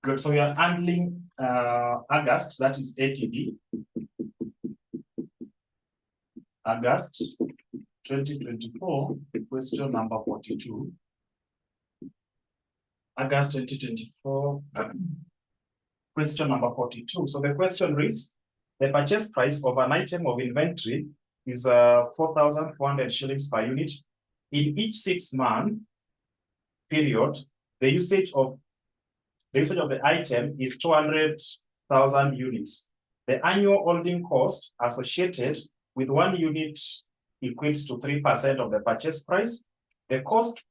Good. So we are handling August, that is ATD. August 2024, question number 42. August 2024, question number 42. So the question reads, the purchase price of an item of inventory is 4,400 shillings per unit. In each 6-month period, the usage of the item is 200,000 units. The annual holding cost associated with 1 unit equates to 3% of the purchase price. The cost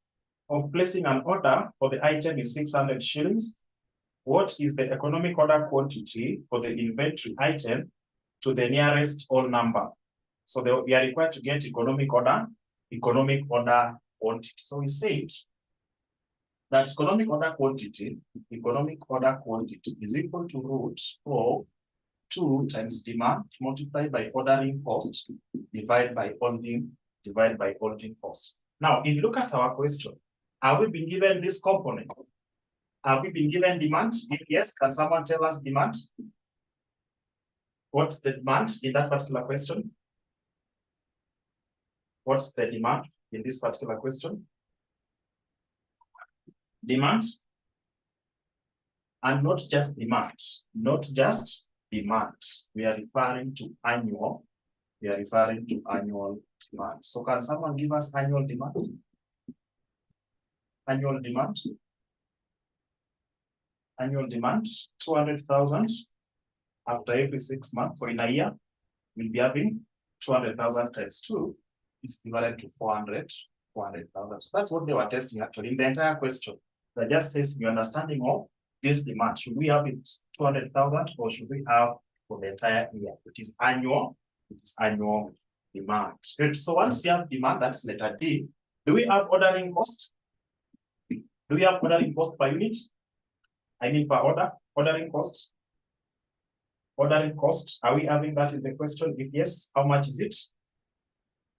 of placing an order for the item is 600 shillings. What is the economic order quantity for the inventory item to the nearest whole number? So we are required to get economic order quantity. So we said that economic order quantity is equal to root of 2 times demand multiplied by ordering cost divided by holding cost. Now, if you look at our question, have we been given this component? Have we been given demand? If yes, can someone tell us demand? What's the demand in that particular question? What's the demand in this particular question? Demand. And not just demand. We are referring to annual. Demand. So can someone give us annual demand? Annual demand, 200,000 after every 6 months. So in a year, we'll be having 200,000 times 2 is equivalent to 400,000. So that's what they were testing actually in the entire question. They're just testing your understanding of this demand. Should we have it 200,000 or should we have for the entire year? It is annual demand. Good. So once you have demand, that's letter D. Do we have ordering cost? Do we have ordering cost per unit? I mean per order, ordering cost. Ordering cost, are we having that in the question? If yes, how much is it?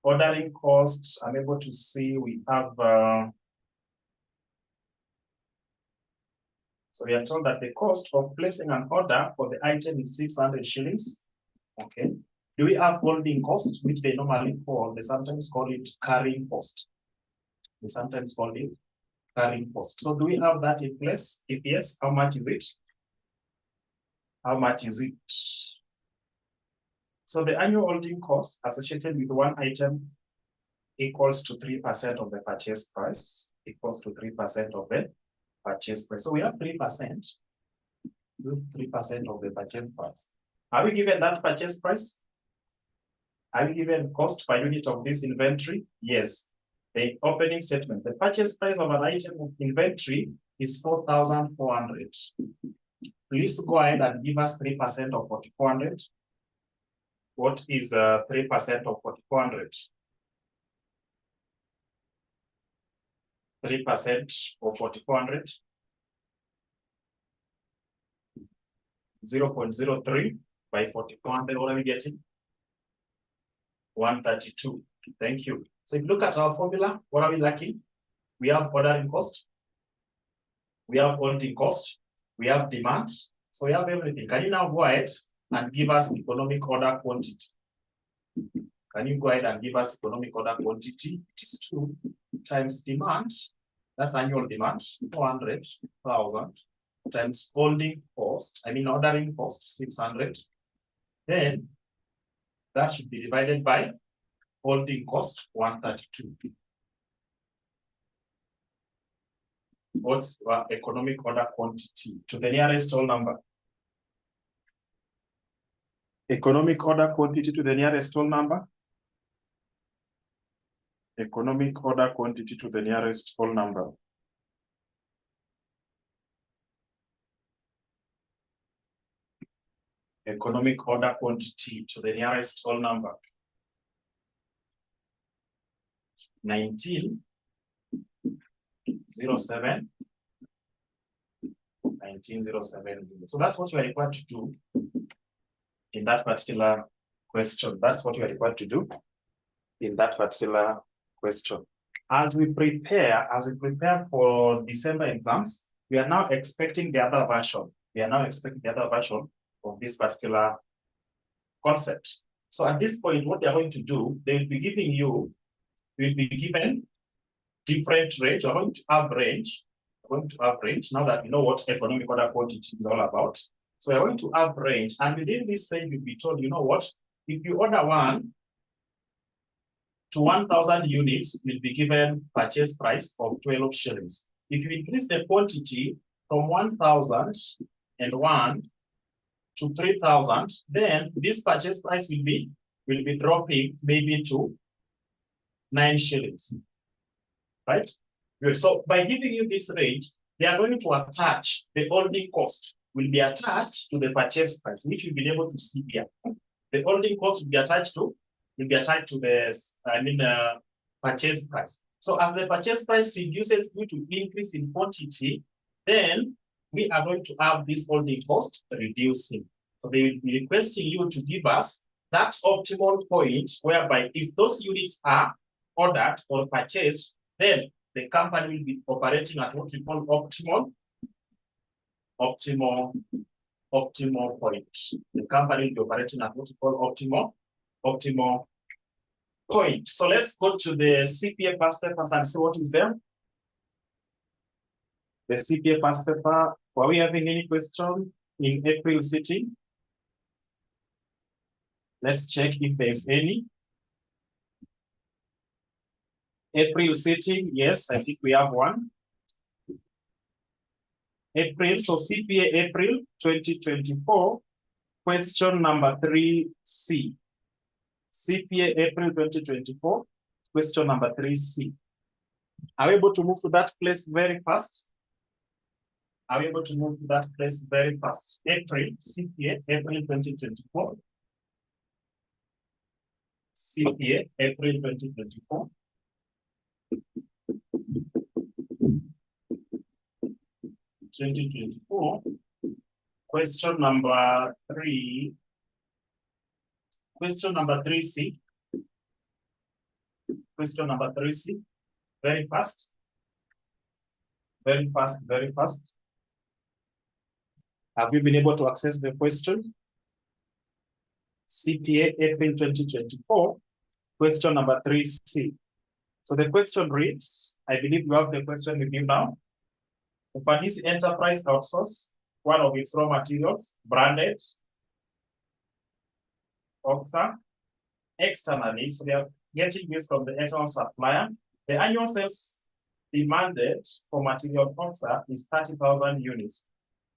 Ordering cost, I'm able to see we have, so we are told that the cost of placing an order for the item is 600 shillings. Okay. Do we have holding cost, which they normally call, they sometimes call it carrying cost. So do we have that in place? If yes, how much is it? So the annual holding cost associated with one item equals to 3% of the purchase price. So we have 3%. 3% of the purchase price. Are we given that purchase price? Are we given cost per unit of this inventory? Yes. The opening statement, the purchase price of an item of inventory is 4,400. Please go ahead and give us 3% of 4,400. What is 3% of 4,400? 3% of 4,400. 0.03 by 4,400. What are we getting? 132. Thank you. So if you look at our formula, what are we lacking? We have ordering cost. We have holding cost. We have demand. So we have everything. Can you now go ahead and give us economic order quantity? Can you go ahead and give us economic order quantity? It is 2 times demand. That's annual demand, 400,000 times holding cost. I mean ordering cost, 600. Then that should be divided by holding cost, 132. What's economic order quantity to the nearest whole number? Economic order quantity to the nearest whole number? Economic order quantity to the nearest whole number. Economic order quantity to the nearest whole number. 1907. 1907. So that's what you are required to do in that particular question. That's what you are required to do in that particular question. As we prepare for December exams, we are now expecting the other version. We are now expecting the other version of this particular concept. So at this point, what they are going to do, they will be giving you, will be given different range. We're going to average. We're going to average now that you know what economic order quantity is all about. So we're going to average, and within this range, you'll be told, you know what, if you order 1 to 1,000 units, you'll be given purchase price of 12 shillings. If you increase the quantity from 1,001 to 3,000, then this purchase price will be dropping maybe to 9 shillings. Right? Good. So by giving you this range, they are going to attach the holding cost will be attached to the purchase price, which you'll be able to see here. The holding cost will be attached to this, purchase price. So as the purchase price reduces due to increase in quantity, then we are going to have this holding cost reducing. So they will be requesting you to give us that optimal point whereby if those units are ordered or purchased, then the company will be operating at what we call optimal point. The company will be operating at what we call optimal point. So let's go to the CPA past papers and see what is there. The CPA past paper. Were we having any question in April sitting? Let's check if there's any. April sitting, yes, I think we have one. April, so CPA April 2024, question number 3C. CPA April 2024, question number 3C. Are we able to move to that place very fast? Are we able to move to that place very fast? April, CPA April 2024. CPA April 2024. Question number 3. Question number 3C. Question number 3C. Very fast. Very fast, very fast. Have you been able to access the question? CPA April 2024. Question number 3C. So the question reads, I believe you have the question with you now. Ufanisi Enterprise outsource one of its raw materials, branded, OXA, externally. So they are getting this from the external supplier. The annual sales demanded for material OXA is 30,000 units.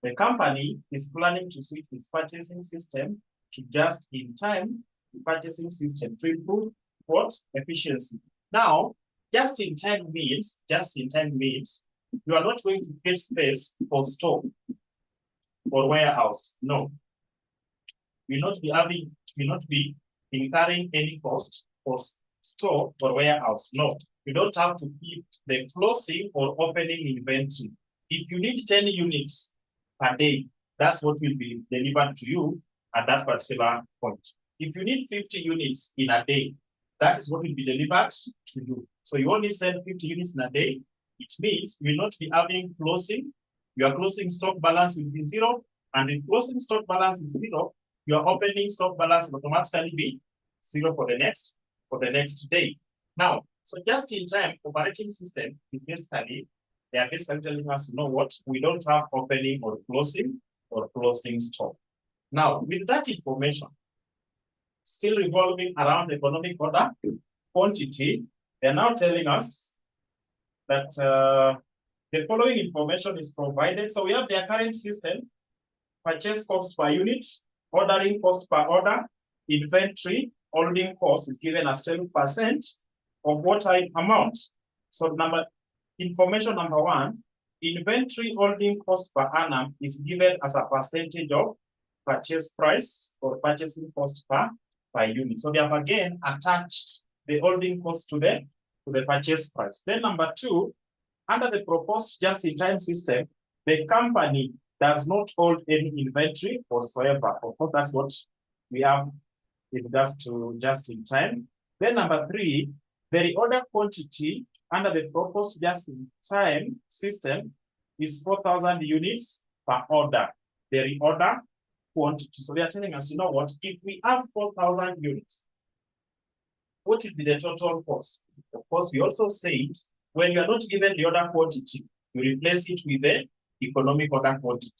The company is planning to switch its purchasing system to just-in-time purchasing system to improve what? Efficiency. Now, just-in-time means you are not going to create space for store or warehouse. No. You will not be incurring any cost for store or warehouse. No. You don't have to keep the closing or opening inventory. If you need 10 units per day, that's what will be delivered to you at that particular point. If you need 50 units in a day, that is what will be delivered to you. So you only sell 50 units in a day. It means you will not be having closing. Your closing stock balance will be 0. And if closing stock balance is 0, your opening stock balance will automatically be 0 for the next day. Now, so just in time operating system is basically, they are basically telling us, you know what, we don't have opening or closing stock. Now, with that information, still revolving around economic order quantity, they're now telling us that the following information is provided. So we have their current system, purchase cost per unit, ordering cost per order, inventory, holding cost is given as 10% of what type amount. So information number 1, inventory holding cost per annum is given as a percentage of purchase price or purchasing cost per unit. So they have again attached the holding cost to the purchase price. Then number 2, under the proposed just-in-time system, the company does not hold any inventory whatsoever. Of course, that's what we have in regards to just-in-time. Then number 3, the reorder quantity under the proposed just-in-time system is 4,000 units per order. The reorder quantity. So they are telling us, you know what, if we have 4,000 units, what would be the total cost? Of course, we also said when you are not given the order quantity, you replace it with the economic order quantity.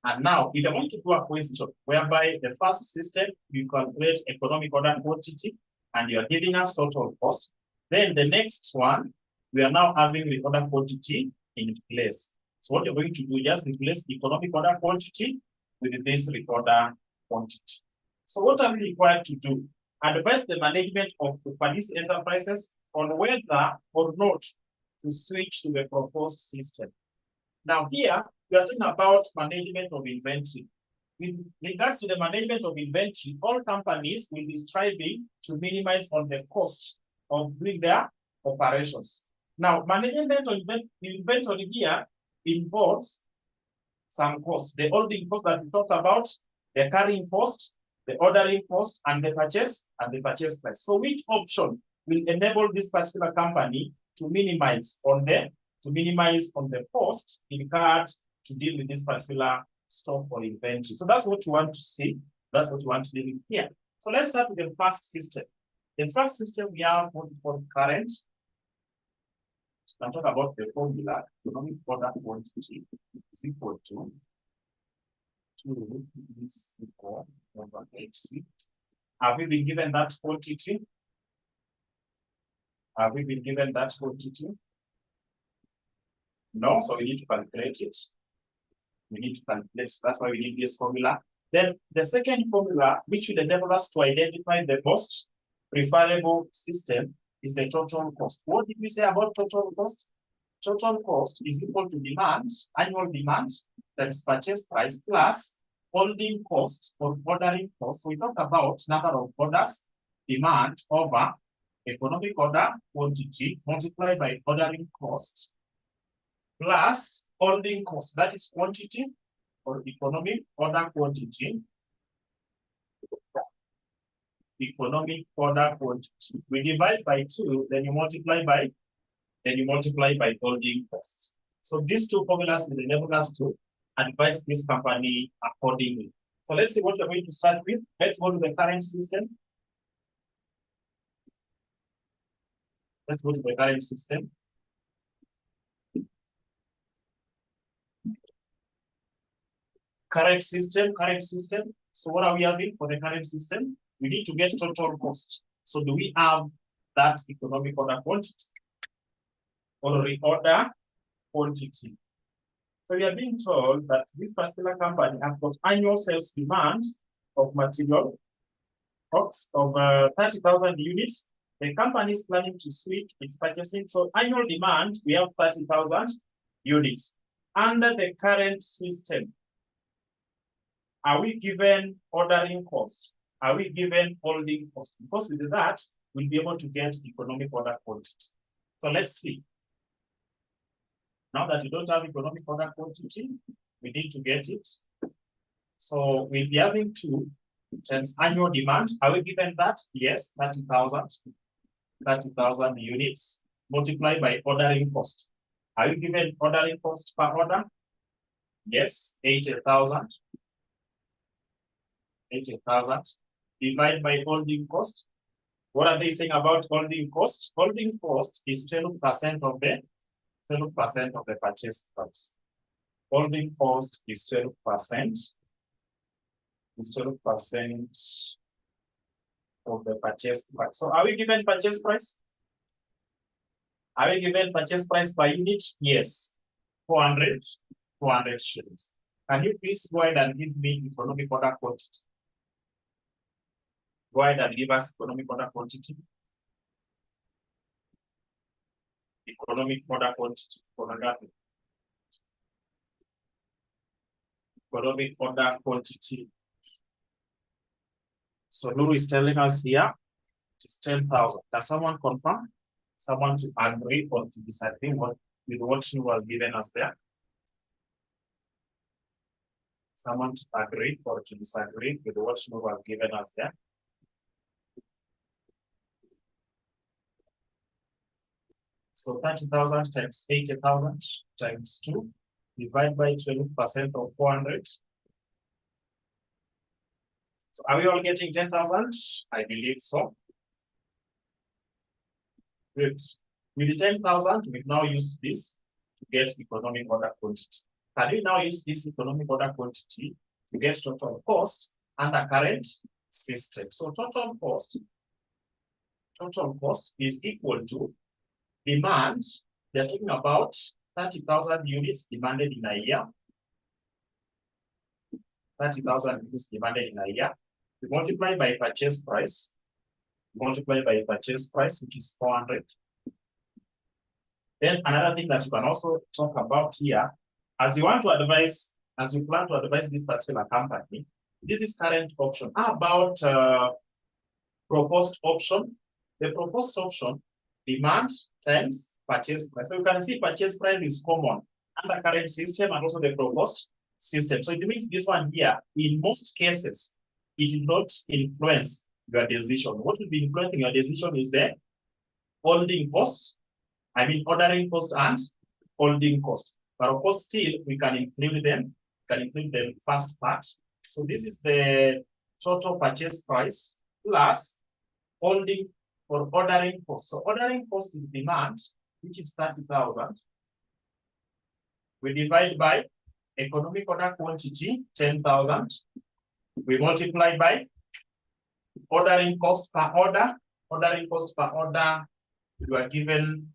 And now, if you're going to do a question whereby the first system, you calculate economic order quantity and you're giving us total cost, then the next one, we are now having the order quantity in place. So what you're going to do, just replace the economic order quantity with this reorder quantity. So what are we required to do? Advise the management of these enterprises on whether or not to switch to the proposed system. Now here, we are talking about management of inventory. With regards to the management of inventory, all companies will be striving to minimize on the cost of doing their operations. Now, management of inventory here involves some costs. The holding cost that we talked about, the carrying cost, the ordering cost, and the purchase price. So which option will enable this particular company to minimize on the cost incurred to deal with this particular stock or inventory? So that's what you want to see. That's what you want to deal with here. So let's start with the first system. The first system, we have what's called current. I'll talk about the formula. Economic order quantity is equal to 2 is equal over HC. Have we been given that quantity? Have we been given that quantity? No, so we need to calculate it. We need to calculate. That's why we need this formula. Then the second formula, which will enable us to identify the most preferable system, is the total cost. What did we say about total cost? Total cost is equal to demand, annual demand, times purchase price, plus holding cost or ordering cost. So we talk about number of orders, demand over economic order quantity multiplied by ordering cost, plus holding cost, that is quantity or economic order quantity. Economic order quantity. We divide by 2, then you multiply by holding costs. So these two formulas will enable us to advise this company accordingly. So let's see what we're going to start with. Let's go to the current system. Let's go to the current system. Current system. So what are we having for the current system? We need to get total cost. So do we have that economic order quantity or reorder quantity? So we are being told that this particular company has got annual sales demand of material of 30,000 units. The company is planning to switch its purchasing. So annual demand, we have 30,000 units. Under the current system, are we given ordering cost? Are we given holding cost? Because with that, we'll be able to get economic order quantity. So let's see. Now that you don't have economic order quantity, we need to get it. So we'll be having 2 times annual demand. Are we given that? Yes, 30,000 units multiplied by ordering cost. Are you given ordering cost per order? Yes, 80,000. 80,000 divided by holding cost. What are they saying about holding cost? Holding cost is 12% of the purchase price. Holding cost is 12%. Is 12% of the purchase price. So are we given purchase price? Are we given purchase price per unit? Yes. 400 shillings. Can you please go ahead and give me economic order quantity? Go ahead and give us economic order quantity. Economic order quantity. Economic order quantity. So Lulu is telling us here, it's 10,000. Does someone confirm? Someone to agree or to disagree with what she was given us there? Someone to agree or to disagree with what she was given us there? So 30,000 times 80,000 times 2 divide by 12% of 400. So are we all getting 10,000? I believe so. Good. With the 10,000, we've now used this to get economic order quantity. Can we now use this economic order quantity to get total cost under current system? So total cost is equal to demand. They're talking about 30,000 units demanded in a year. 30,000 units demanded in a year. We multiply by purchase price. Multiply by purchase price, which is 400. Then another thing that you can also talk about here, as you plan to advise this particular company, this is current option. How about proposed option? The proposed option, demand times purchase price. So you can see purchase price is common under current system and also the proposed system. So it means this one here, in most cases, it will not influence your decision. What will be influencing your decision is the holding cost. I mean, ordering cost and holding cost. But of course, still, we can include them. First part. So this is the total purchase price plus holding or ordering cost. So ordering cost is demand, which is 30,000. We divide by economic order quantity, 10,000. We multiply by ordering cost per order. Ordering cost per order, you are given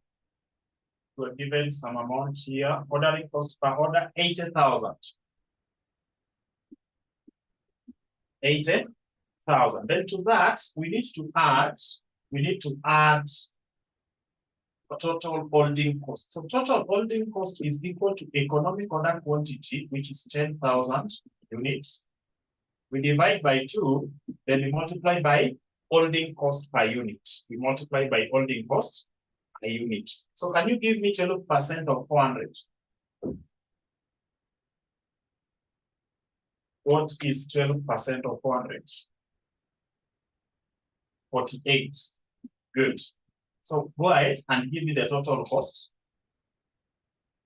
some amount here. Ordering cost per order, 80,000. 80,000. Then to that, we need to add a total holding cost. So total holding cost is equal to economic order quantity, which is 10,000 units. We divide by 2, then we multiply by holding cost per unit. We multiply by holding cost per unit. So can you give me 12% of 400? What is 12% of 400? 48. Good. So go ahead and give me the total cost.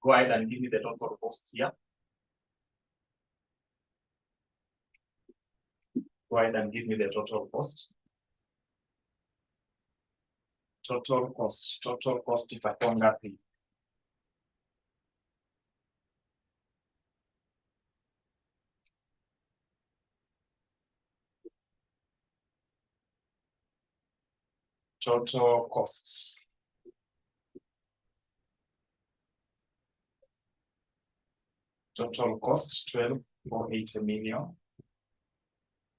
Go ahead and give me the total cost here. Go ahead and give me the total cost. Total cost itakuwa ngapi? Total costs. Total cost 12 or 80 million.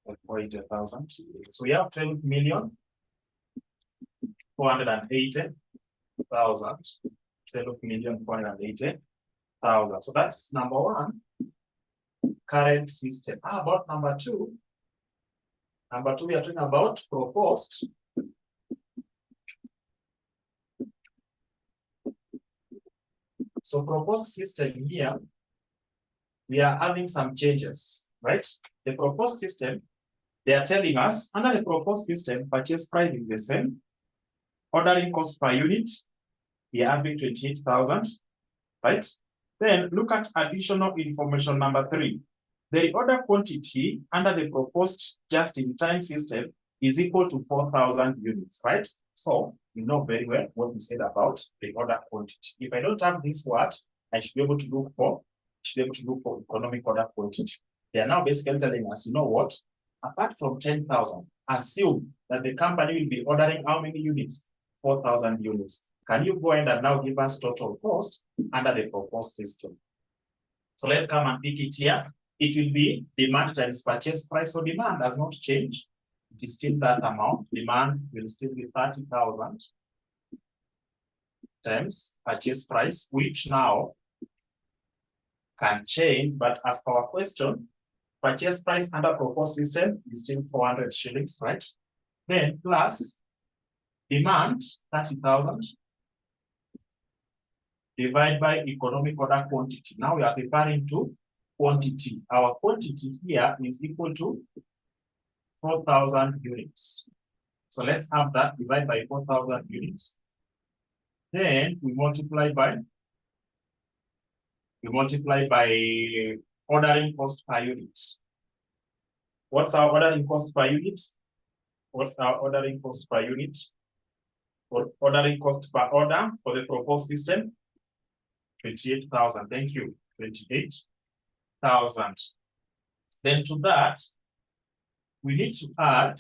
480,000. So we have 12 million 480,000. 12 million 480,000. So that's number one, current system. How about number two? Number two, we are talking about proposed. So proposed system here, we are having some changes, right? The proposed system, they are telling us under the proposed system, purchase price is the same. Ordering cost per unit, we are having 28,000, right? Then look at additional information number 3. The order quantity under the proposed just-in-time system is equal to 4,000 units, right? So you know very well what we said about the order quantity. If I don't have this word, I should be able to look for economic order quantity. They are now basically telling us, you know what? Apart from 10,000, assume that the company will be ordering how many units? 4,000 units. Can you go ahead and now give us total cost under the proposed system? So let's come and pick it here. It will be demand times purchase price. So demand does not change. It is still that amount. Demand will still be 30,000 times purchase price, which now can change. But as per our question, purchase price under proposed system is still 400 shillings, right? Then plus demand 30,000 divided by economic order quantity. Now we are referring to quantity. Our quantity here is equal to 4,000 units. So let's have that divided by 4,000 units. Then we multiply by We multiply by ordering cost per unit. What's our ordering cost per unit? What's our ordering cost per unit? Or ordering cost per order for the proposed system? 28,000. Thank you. 28,000. Then to that, we need to add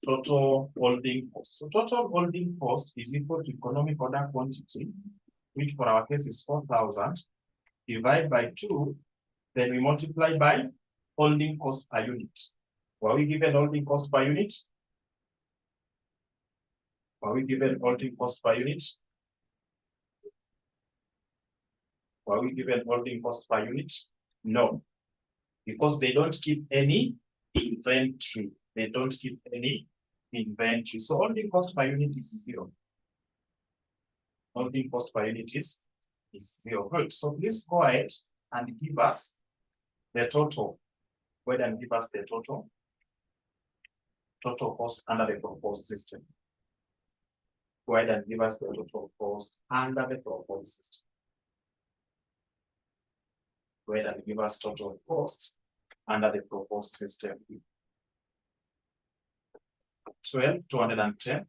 total holding cost. So total holding cost is equal to economic order quantity, which for our case is 4,000, divide by 2, then we multiply by holding cost per unit. Were we given holding cost per unit? Were we given holding cost per unit? Were we given holding cost per unit? No, because they don't keep any inventory. They don't keep any inventory. So holding cost per unit is 0. Holding cost per unit is 0. Good. So please go ahead and give us the total. Go ahead and give us the total cost under the proposed system. Go ahead and give us the total cost under the proposed system. Go ahead and give us total cost under the proposed system. 12,210.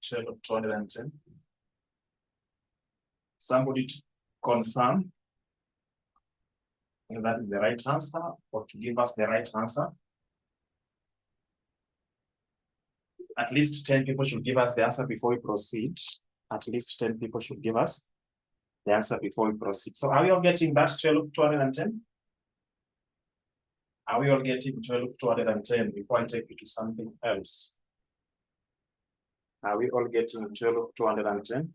12,210. Somebody to confirm if that is the right answer or to give us the right answer. At least 10 people should give us the answer before we proceed. At least 10 people should give us the answer before we proceed. So are we all getting that 12,210? Are we all getting 12,210 before I take you to something else? Are we all getting 12,210?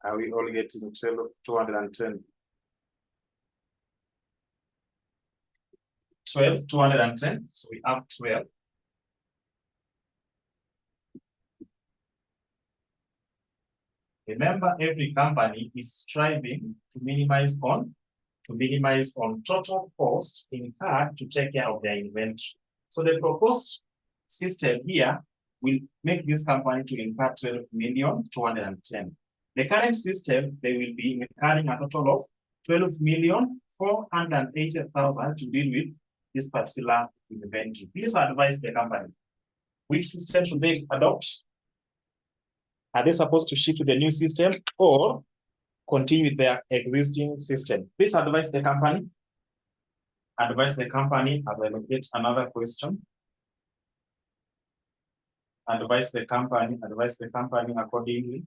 Are we all getting 12,210? 12,210. So we have 12. Remember, every company is striving to minimize on total cost incurred to take care of their inventory. So the proposed system here will make this company to incur 12,210,000. The current system, they will be incurring a total of 12,480,000 to deal with this particular inventory. Please advise the company. Which system should they adopt? Are they supposed to shift to the new system or continue with their existing system? Please advise the company. Advise the company. I will get another question. Advise the company. Advise the company accordingly.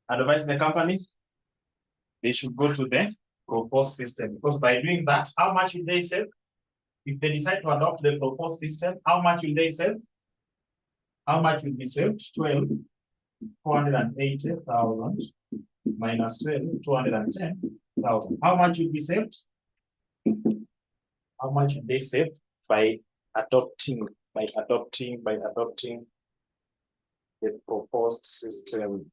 Advise the company. They should go to the proposed system, because by doing that, how much will they save? If they decide to adopt the proposed system, how much will they save? How much will be saved? 12,480,000 minus 12,210,000. How much will be saved? How much will they save by adopting the proposed system?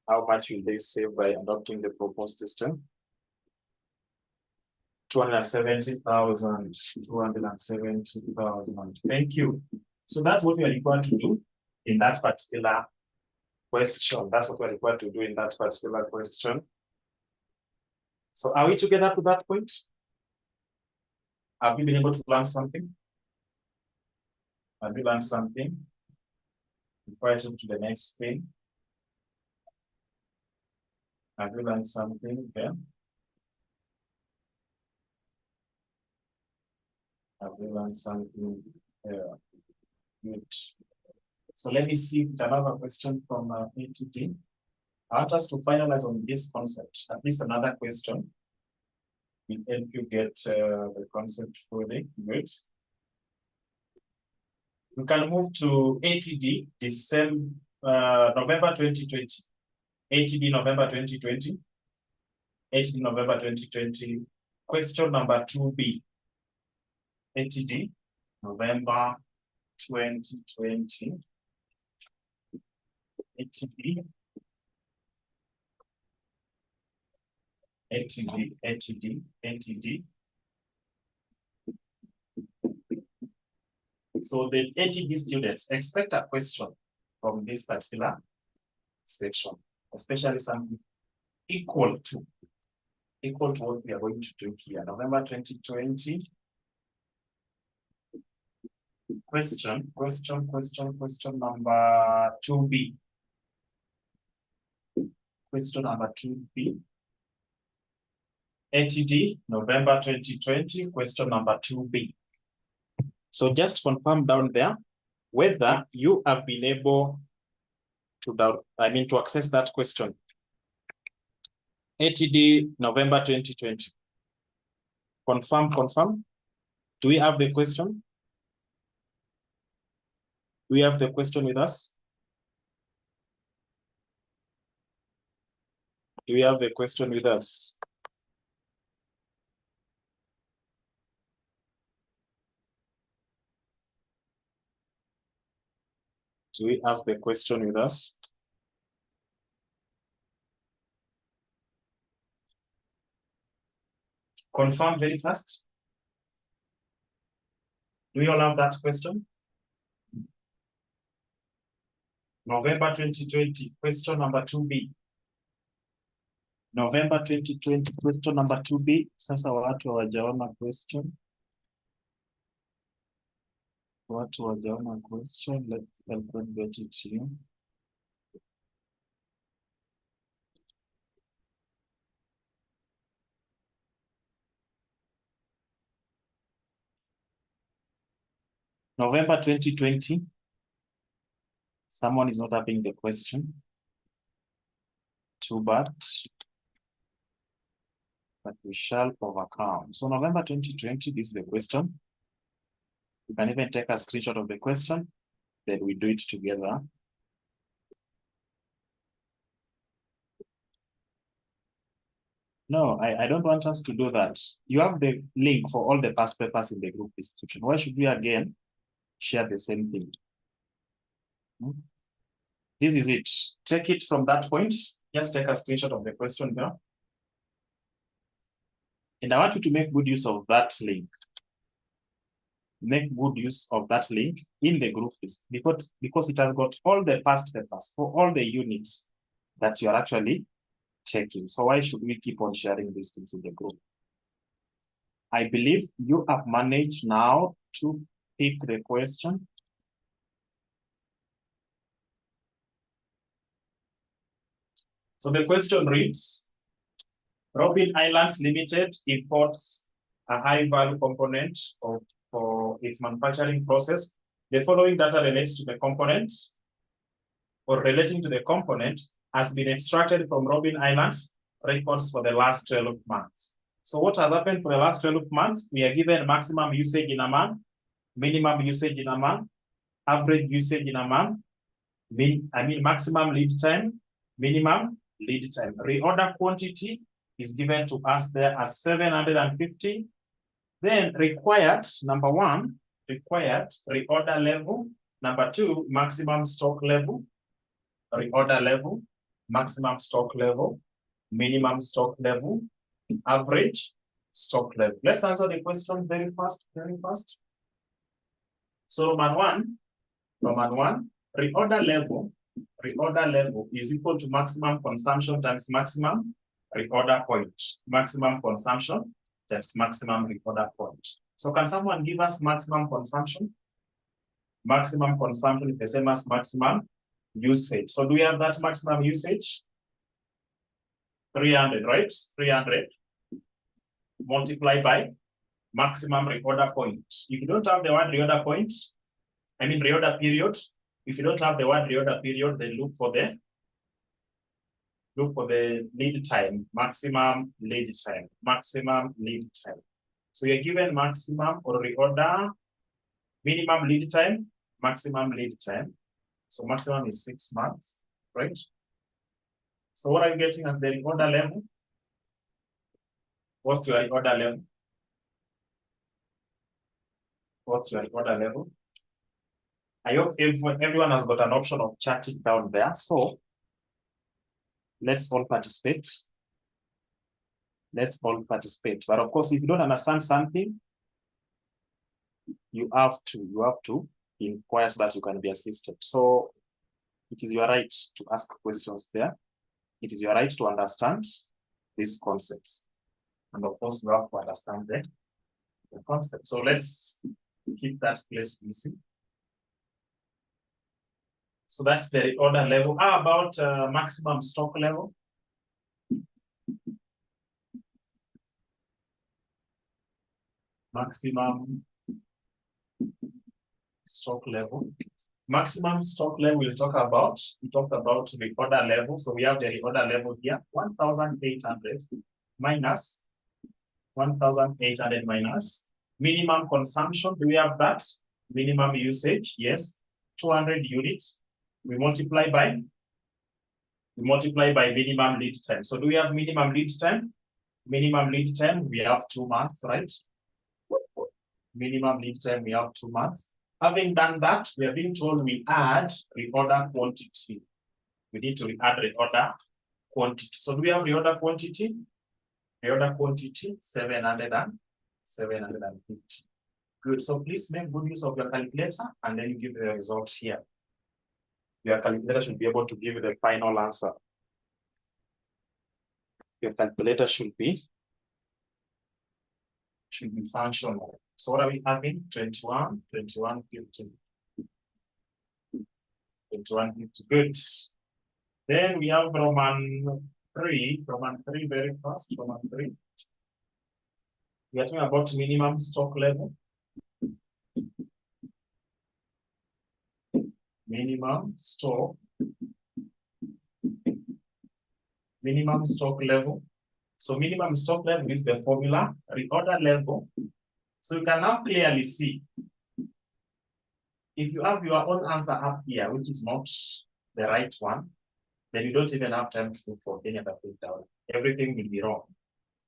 How much will they save by adopting the proposed system? 270,000. 270,000. Thank you. So that's what we are required to do in that particular question. That's what we're required to do in that particular question. So are we together to that point? Have we been able to learn something? Have we learned something? Before I jump to the next thing. Have you learned something there? Have you learned something there? Good. So let me see another question from ATT. I want us to finalize on this concept. At least another question will help you get the concept fully. Good. We can move to ATD, November 2020. ATD November 2020. ATD November 2020. Question number 2B. ATD November 2020. ATD ATD. So the ATD students expect a question from this particular section, especially something equal to what we are going to do here. November 2020. Question number 2B. Question number 2B. ATD, November 2020, question number 2B. So just confirm down there whether you have been able to access that question. ATD, November 2020. Confirm. Do we have the question? Do we have the question with us? Do we have the question with us? Do we have the question with us? Confirm very fast. Do we all have that question? November 2020, question number 2B. November 2020, question number 2B. Sasa watu hawajaona question. Watu hawajaona question. Let's get it here. November 2020. Someone is not having the question. Too bad. But we shall overcome. So November 2020, this is the question. You can even take a screenshot of the question, then we do it together. No, I don't want us to do that. You have the link for all the past papers in the group description. Why should we again share the same thing? This is it. Take it from that point. Just take a screenshot of the question there. And I want you to make good use of that link. Make good use of that link in the group list because it has got all the past papers for all the units that you are actually taking. So why should we keep on sharing these things in the group? I believe you have managed now to pick the question. So the question reads, Robin Islands Limited imports a high-value component for its manufacturing process. The following data relates to the component or relating to the component has been extracted from Robin Islands records for the last 12 months. So what has happened for the last 12 months? We are given maximum usage in a month, minimum usage in a month, average usage in a month, maximum lead time, minimum lead time. Reorder quantity is given to us there as 750. Then required, number one, required reorder level. Number two, maximum stock level. Reorder level, maximum stock level, minimum stock level, average stock level. Let's answer the question very fast. So Roman one, reorder level is equal to maximum consumption times maximum reorder point. Maximum consumption times maximum reorder point. So can someone give us maximum consumption? Maximum consumption is the same as maximum usage. So do we have that maximum usage? 300, right? 300 multiplied by maximum reorder point. If you don't have the word reorder point, reorder period. If you don't have the word reorder period, then look for the lead time, maximum lead time. So you're given maximum or reorder, minimum lead time, maximum lead time. So maximum is 6 months, right? So what are you getting as the reorder level? What's your reorder level? What's your reorder level? I hope everyone has got an option of chatting down there. So let's all participate. let's all participate. But of course, if you don't understand something, you have to inquire so that you can be assisted. So it is your right to ask questions there. It is your right to understand these concepts. And of course, you have to understand the concept. So let's keep that place missing. So that's the reorder level. How about maximum stock level? Maximum stock level. Maximum stock level we talked about reorder level. So we have the reorder level here, 1,800 minus 1,800 minus minimum consumption. Do we have that? Minimum usage, yes, 200 units. We multiply by minimum lead time. So do we have minimum lead time? Minimum lead time, we have 2 months, right? Minimum lead time, we have 2 months. Having done that, we are being told we add reorder quantity. We need to add reorder quantity. So do we have reorder quantity? Reorder quantity, 750. Good. So please make good use of your calculator and then you give the result here. Your calculator should be able to give you the final answer. Your calculator should be functional. So what are we having? 21, 50. 50. Good. Then we have Roman 3, very fast, Roman 3. We are talking about minimum stock level. Minimum stock level. So minimum stock level is the formula, reorder level. So you can now clearly see, if you have your own answer up here, which is not the right one, then you don't even have time to look for any other breakdown. Everything will be wrong.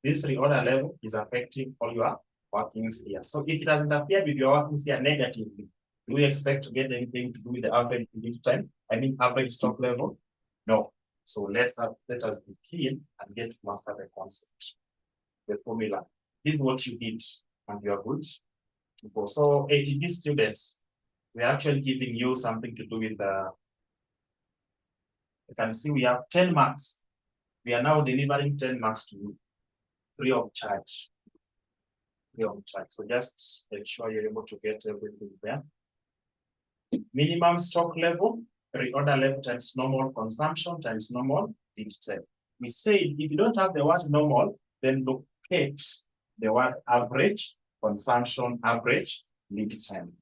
This reorder level is affecting all your workings here. So if it has interfered with your workings here negatively, do we expect to get anything to do with the average lead time? I mean, average stock level? No. So let us be keen and get to master the concept, the formula. This is what you did, and you are good to go. So ATD students, we are actually giving you something to do with the, you can see we have 10 marks. We are now delivering 10 marks to you, free of charge. So just make sure you're able to get everything there. Minimum stock level, reorder level times normal consumption times normal lead time. We say if you don't have the word normal, then locate the word average consumption, average lead time.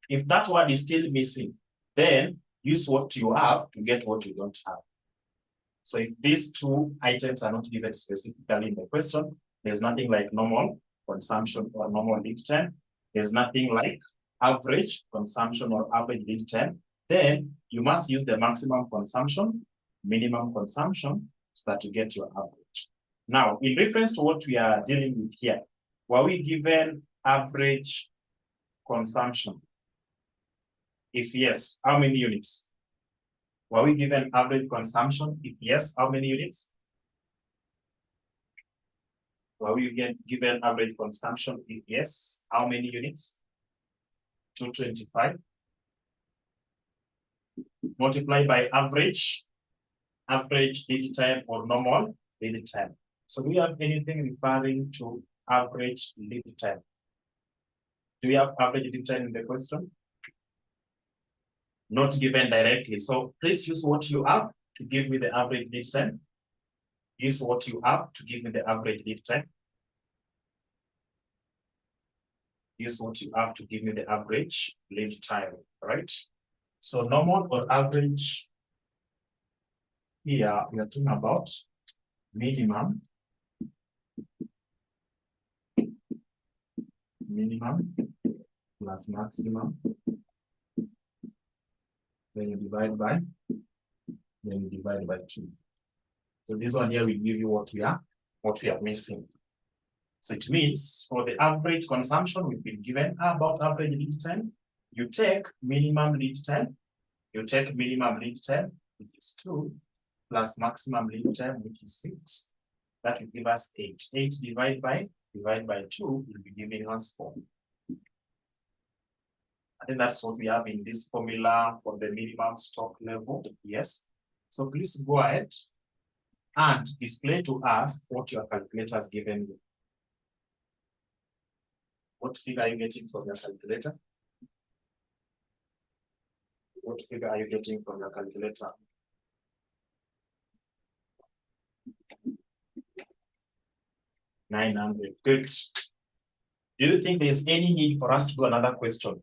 If that word is still missing, then use what you have to get what you don't have. So if these two items are not given specifically in the question, there's nothing like normal consumption or normal lead time. There's nothing like average consumption or average lead time. Then you must use the maximum consumption, minimum consumption, so that you get your average. Now, in reference to what we are dealing with here, were we given average consumption? If yes, how many units? Were we given average consumption? If yes, how many units? Were we given average consumption? If yes, how many units? 225. Multiply by average lead time or normal lead time. So do we have anything referring to average lead time? Do we have average lead time in the question? Not given directly. So please use what you have to give me the average lead time. Use what you have to give me the average lead time. Use what you have to give me the average lead time, right? So normal or average, here we are talking about minimum plus maximum. Then you divide by 2. So this one here will give you what we are missing. So it means for the average consumption, we've been given about average lead time. You take minimum lead time. Which is 2, plus maximum lead time, which is 6. That will give us 8. 8 divided by 2 will be giving us 4. I think that's what we have in this formula for the minimum stock level. Yes. So please go ahead and display to us what your calculator has given you. What figure are you getting from your calculator? What figure are you getting from your calculator? $900. Good. Do you think there's any need for us to do another question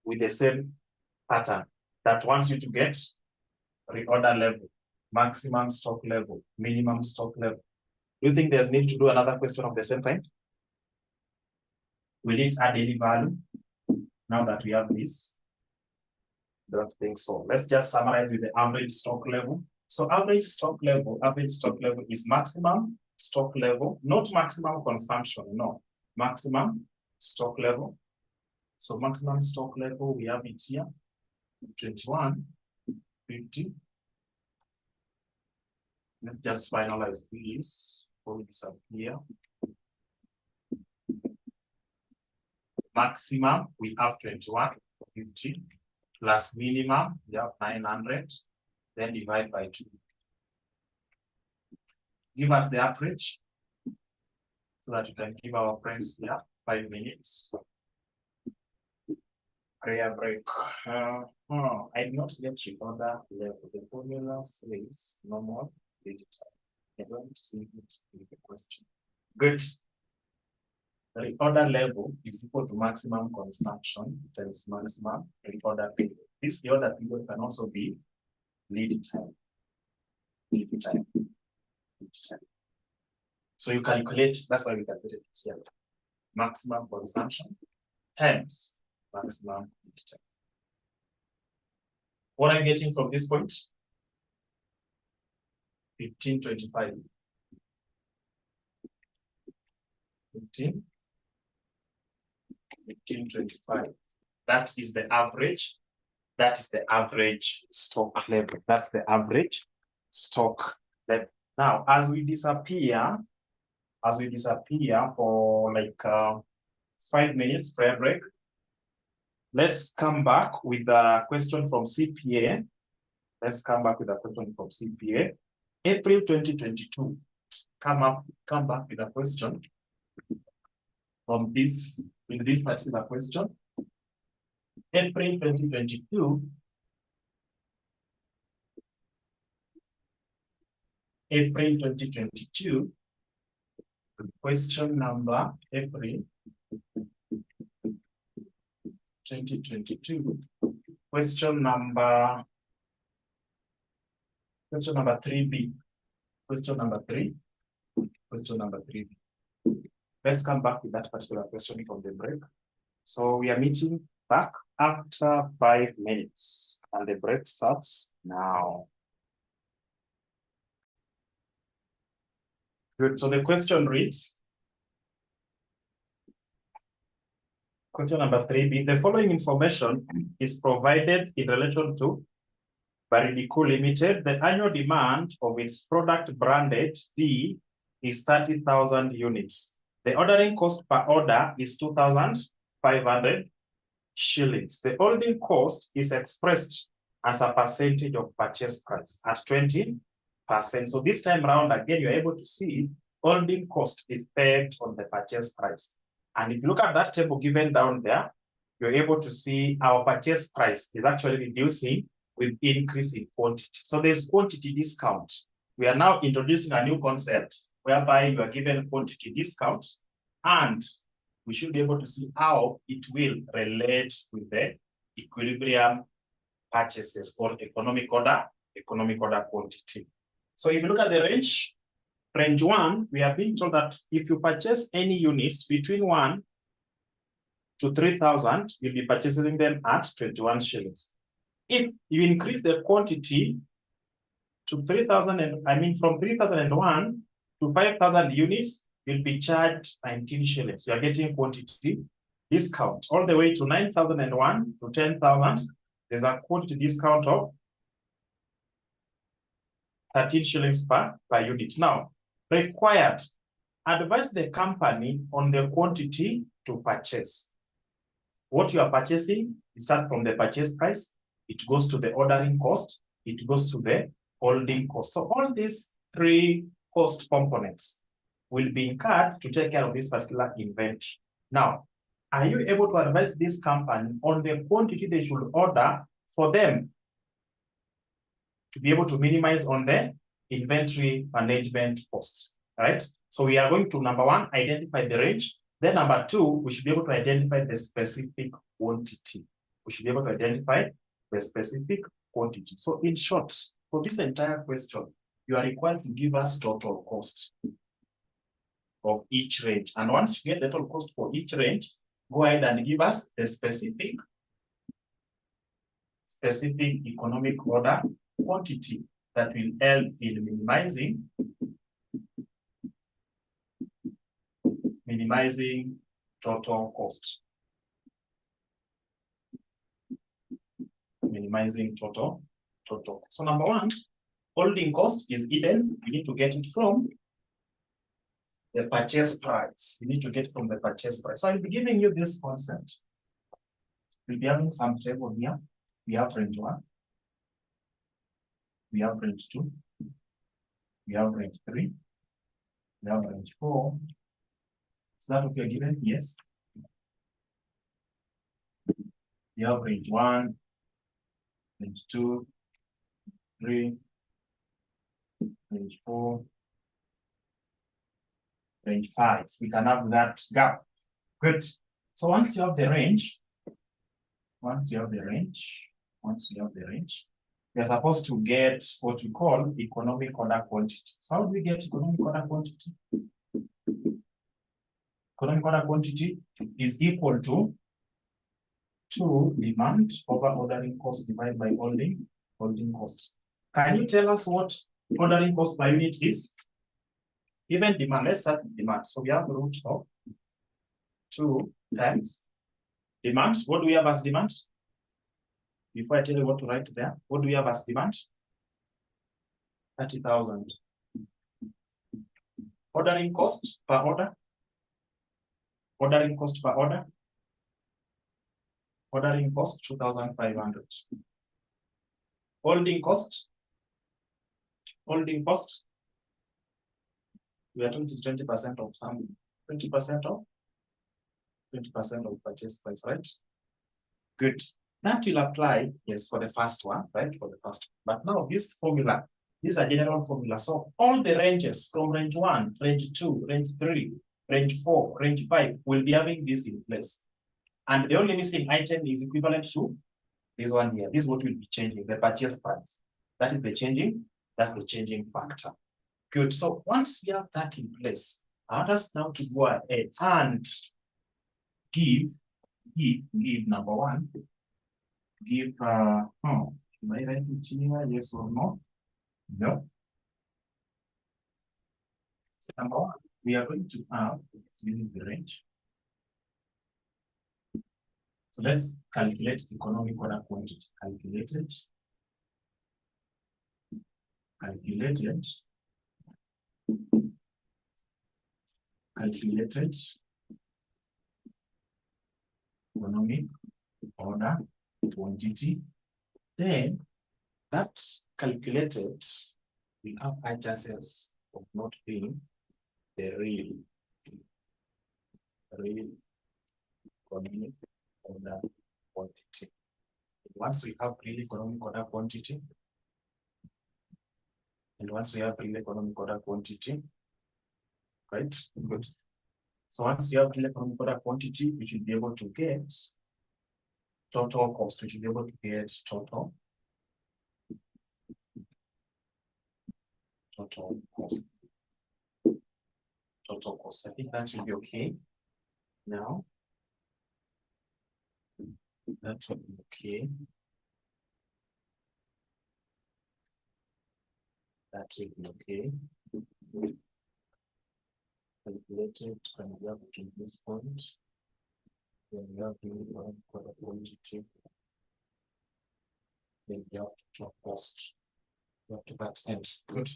with the same pattern that wants you to get reorder level, maximum stock level, minimum stock level? Do you think there's need to do another question of the same kind? Will it add any value now that we have this? Don't think so. Let's just summarize with the average stock level. So average stock level is maximum stock level, not maximum consumption, no, maximum stock level. So maximum stock level, we have it here, 21.50. Let's just finalize this before we disappear. Maximum, we have 21.50 plus minimum, we have 900, then divide by 2. Give us the average so that you can give our friends here 5 minutes. Prayer break. I did not get reorder level. The formula says normal digital. I don't see it in the question. Good. The reorder level is equal to maximum consumption times maximum reorder period. This reorder period can also be lead time. Lead time. So you calculate, that's why we calculate it here. Maximum consumption times maximum lead time. What are you getting from this point? 1525. 1525. That is the average. That is the average stock level. That's the average stock level. Now, as we disappear for like 5 minutes prayer break, let's come back with a question from CPA. Let's come back with a question from CPA. April 2022. Come back with a question from this, with this particular question. April 2022. April 2022. Question number April 2022. Question number 3B. Question number 3. Question number 3B. Let's come back with that particular question from the break. So we are meeting back after 5 minutes and the break starts now. Good. So the question reads, question number 3B, the following information is provided in relation to Baridiku Limited. The annual demand of its product branded D is 30,000 units. The ordering cost per order is 2,500 shillings. The holding cost is expressed as a percentage of purchase price at 20%. So this time around, again, you're able to see holding cost is pegged on the purchase price. And if you look at that table given down there, you're able to see our purchase price is actually reducing with increase in quantity. So there's quantity discount. We are now introducing a new concept whereby you are given quantity discount, and we should be able to see how it will relate with the equilibrium purchases or economic order quantity. So if you look at the range 1, we have been told that if you purchase any units between 1 to 3,000, you'll be purchasing them at 21 shillings. If you increase the quantity to 3,000, from 3,001 to 5,000 units, you'll be charged 19 shillings. You are getting quantity discount. All the way to 9,001 to 10,000, there's a quantity discount of 13 shillings per unit. Now, Required. Advise the company on the quantity to purchase. What you are purchasing, you start from the purchase price, it goes to the ordering cost, it goes to the holding cost. So all these three cost components will be incurred to take care of this particular inventory. Now, are you able to advise this company on the quantity they should order for them to be able to minimize on the inventory management costs, right? So we are going to, number one, identify the range. Then number two, we should be able to identify the specific quantity. We should be able to identify the specific quantity. So in short, for this entire question, you are required to give us total cost of each range. And once you get the total cost for each range, go ahead and give us the specific economic order quantity that will help in minimizing total cost. Minimizing total. So number one, holding cost is hidden. We need to get it from the purchase price. We need to get from the purchase price. So I'll be giving you this concept. We'll be having some table here. We have range 1. We have range 2. We have range 3. We have range 4. Is that what we are given? Yes. We have range 1, range 2, 3, range 4, range 5. We can have that gap. Good. So once you have the range, we are supposed to get what we call economic order quantity. So how do we get economic order quantity? Economic order quantity is equal to demand over ordering cost divided by holding costs. Can you tell us what ordering cost per unit is? Even demand, let's start with demand. So we have the root of 2 times demand. What do we have as demand? Before I tell you what to write there, what do we have as demand? 30,000. Ordering cost per order. Ordering cost per order. Ordering cost 2,500. Holding cost. Holding cost. We are told it is 20% of something. 20% of purchase price, right? Good. That will apply, yes, for the first one, right? For the first one. But now this formula, this is a general formula. So all the ranges from range 1, range 2, range 3, range 4, range 5 will be having this in place. And the only missing item is equivalent to this one here. This is what will be changing, the purchase price. That is the changing, that's the changing factor. Good. So once we have that in place, I want us now to go ahead and give number one. Give should I write it here, yes or no? No. So number one, we are going to have within the range. So let's calculate the economic order quantity. Calculated economic order quantity. Then that's calculated, we have high chances of not being the real economic order quantity. Once we have real economic order quantity, right? Good. So once you have real economic order quantity, we should be able to get total cost. We should be able to get total cost. Total cost. I think that will be okay. Now, that will be okay. That will be okay. Calculated, and we have to this point. Then we have to order quantity. Then we have to total cost. Up to that end. Good.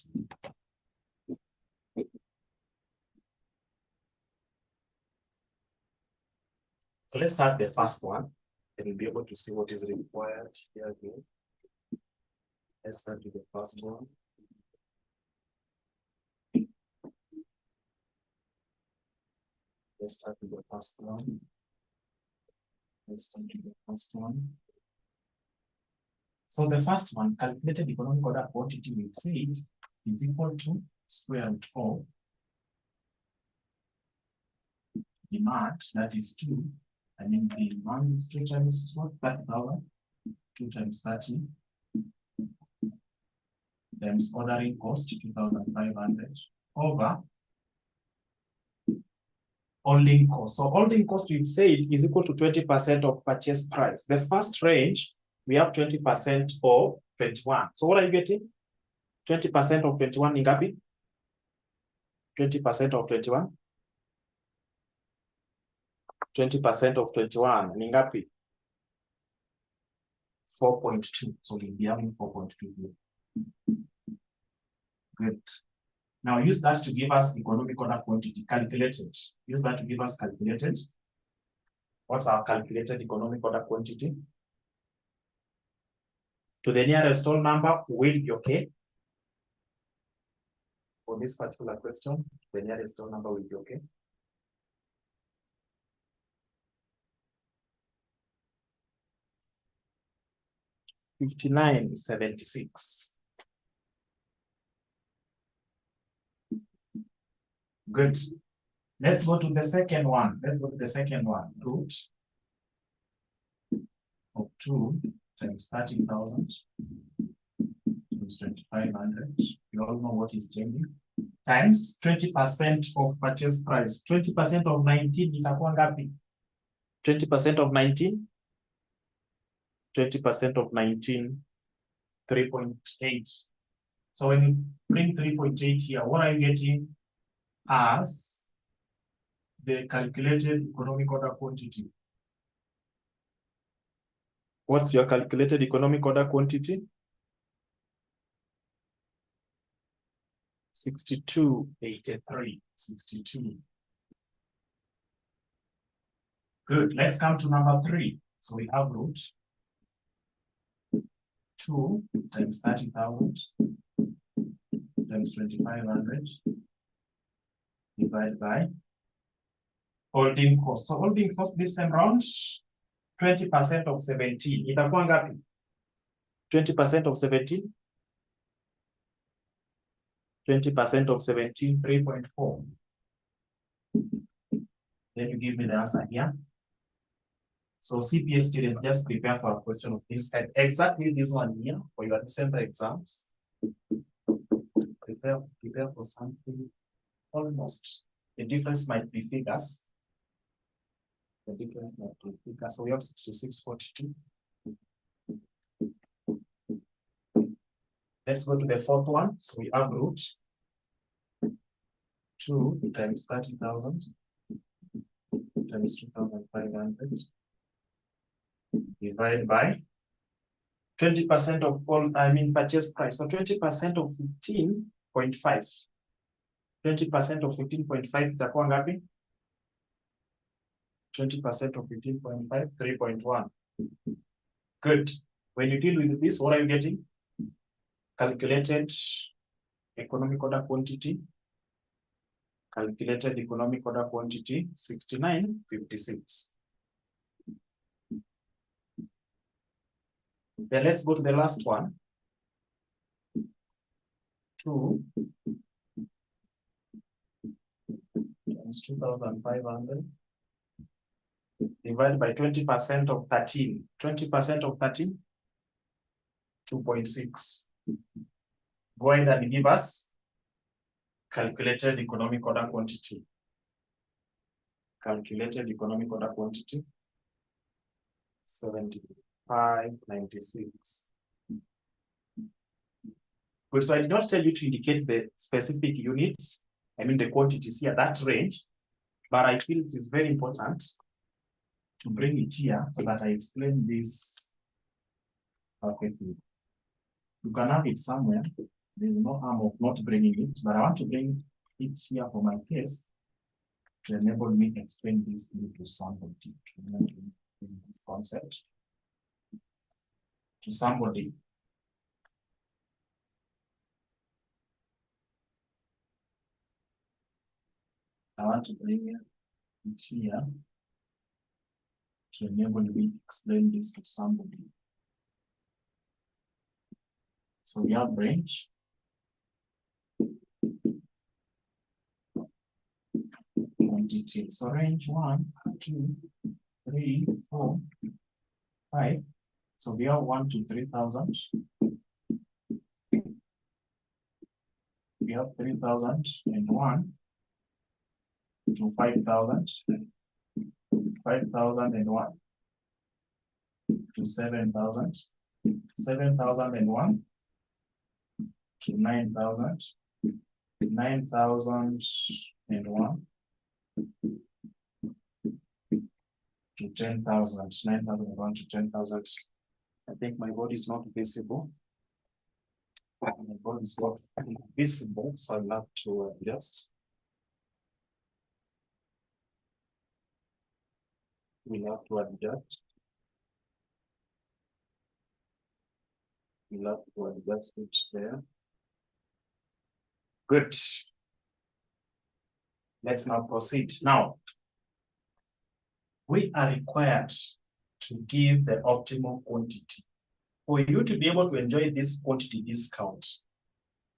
So let's start the first one, and we'll be able to see what is required here again. Let's start with the first one. Let's start with the first one. Let's start with the first one. So the first one, calculated economic order quantity, we said is equal to square root of demand, that is 2. I mean, the demand is 2 times what? 30,000. 2 times 30 times ordering cost 2,500 over holding cost. So holding cost, we've said, is equal to 20% of purchase price. The first range, we have 20% of 21. So what are you getting? 20% of 21 ni ngapi? 20% of 21. 20% of 21 ni ngapi? 4.2. So we'll be having 4.2 here. Good. Now use that to give us economic order quantity calculated. Use that to give us calculated. What's our calculated economic order quantity? To the nearest whole number will be okay. For this particular question, the nearest whole number will be okay. $59.76. Good. Let's go to the second one. Let's go to the second one. Root of 2 times 30,000 times 2,500. You all know what is changing. Times 20% of purchase price. 20% of 19 itakuwa ngapi? 20% of 19? 20% of 19, 3.8. So when you bring 3.8 here, what are you getting as the calculated economic order quantity? What's your calculated economic order quantity? 62.83. 62. Good. Let's come to number 3. So we have root 2 times 30,000 times 2,500 divided by holding cost. So holding cost this time around, 20% of 17. Itakuwa ngapi? 20% of 17? 20% of 17, 3.4. Then you give me the answer here. So CPA students, just prepare for a question of this and exactly this one here for your December exams. Prepare for something almost. The difference might be figures. The difference might be figures. So we have 66.42. Let's go to the fourth one. So we have root 2 times 30,000 times 2,500 divided by 20% of all, purchase price. So 20% of 15.5. 20% of 15.5 itakuwa ngapi? 20% of 15.5, 3.1. Good. When you deal with this, what are you getting? Calculated economic order quantity. Calculated economic order quantity, 69.56. Then let's go to the last one. 2 times 2,500 divided by 20% of 13. 20% of 13, 2.6. Go ahead and give us calculated economic order quantity. Calculated economic order quantity, 75.96. Good, so I did not tell you to indicate the specific units, the quantities here, that range, but I feel it is very important to bring it here so that I explain this perfectly. You can have it somewhere. There is no harm of not bringing it, but I want to bring it here for my case to enable me to explain this to somebody, to enable this concept to somebody. I want to bring it here to enable me to explain this to somebody. So we have range. Quantity. So range 1, 2, 3, 4, 5. So we have 1 to 3,000. We have 3,001 to 5,000. 5,001 to 7,000. 7,001 to 9,000. 9,001 to 10,000. 9,001 to 10,000. I think my body is not visible. My body is not visible, so I'll have to adjust. We have to adjust. We'll have to adjust it there. Good. Let's now proceed. Now, we are required to give the optimal quantity. For you to be able to enjoy this quantity discount,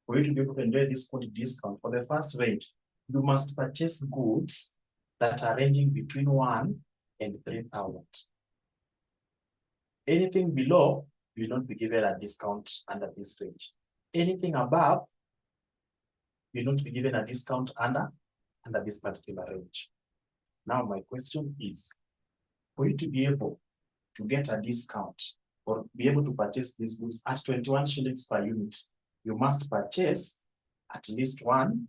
for the first rate, you must purchase goods that are ranging between 1 and 3,000. Anything below, you will not be given a discount under this range. Anything above, you will not be given a discount under this particular range. Now, my question is, for you to be able to get a discount or be able to purchase these goods at 21 shillings per unit, you must purchase at least 1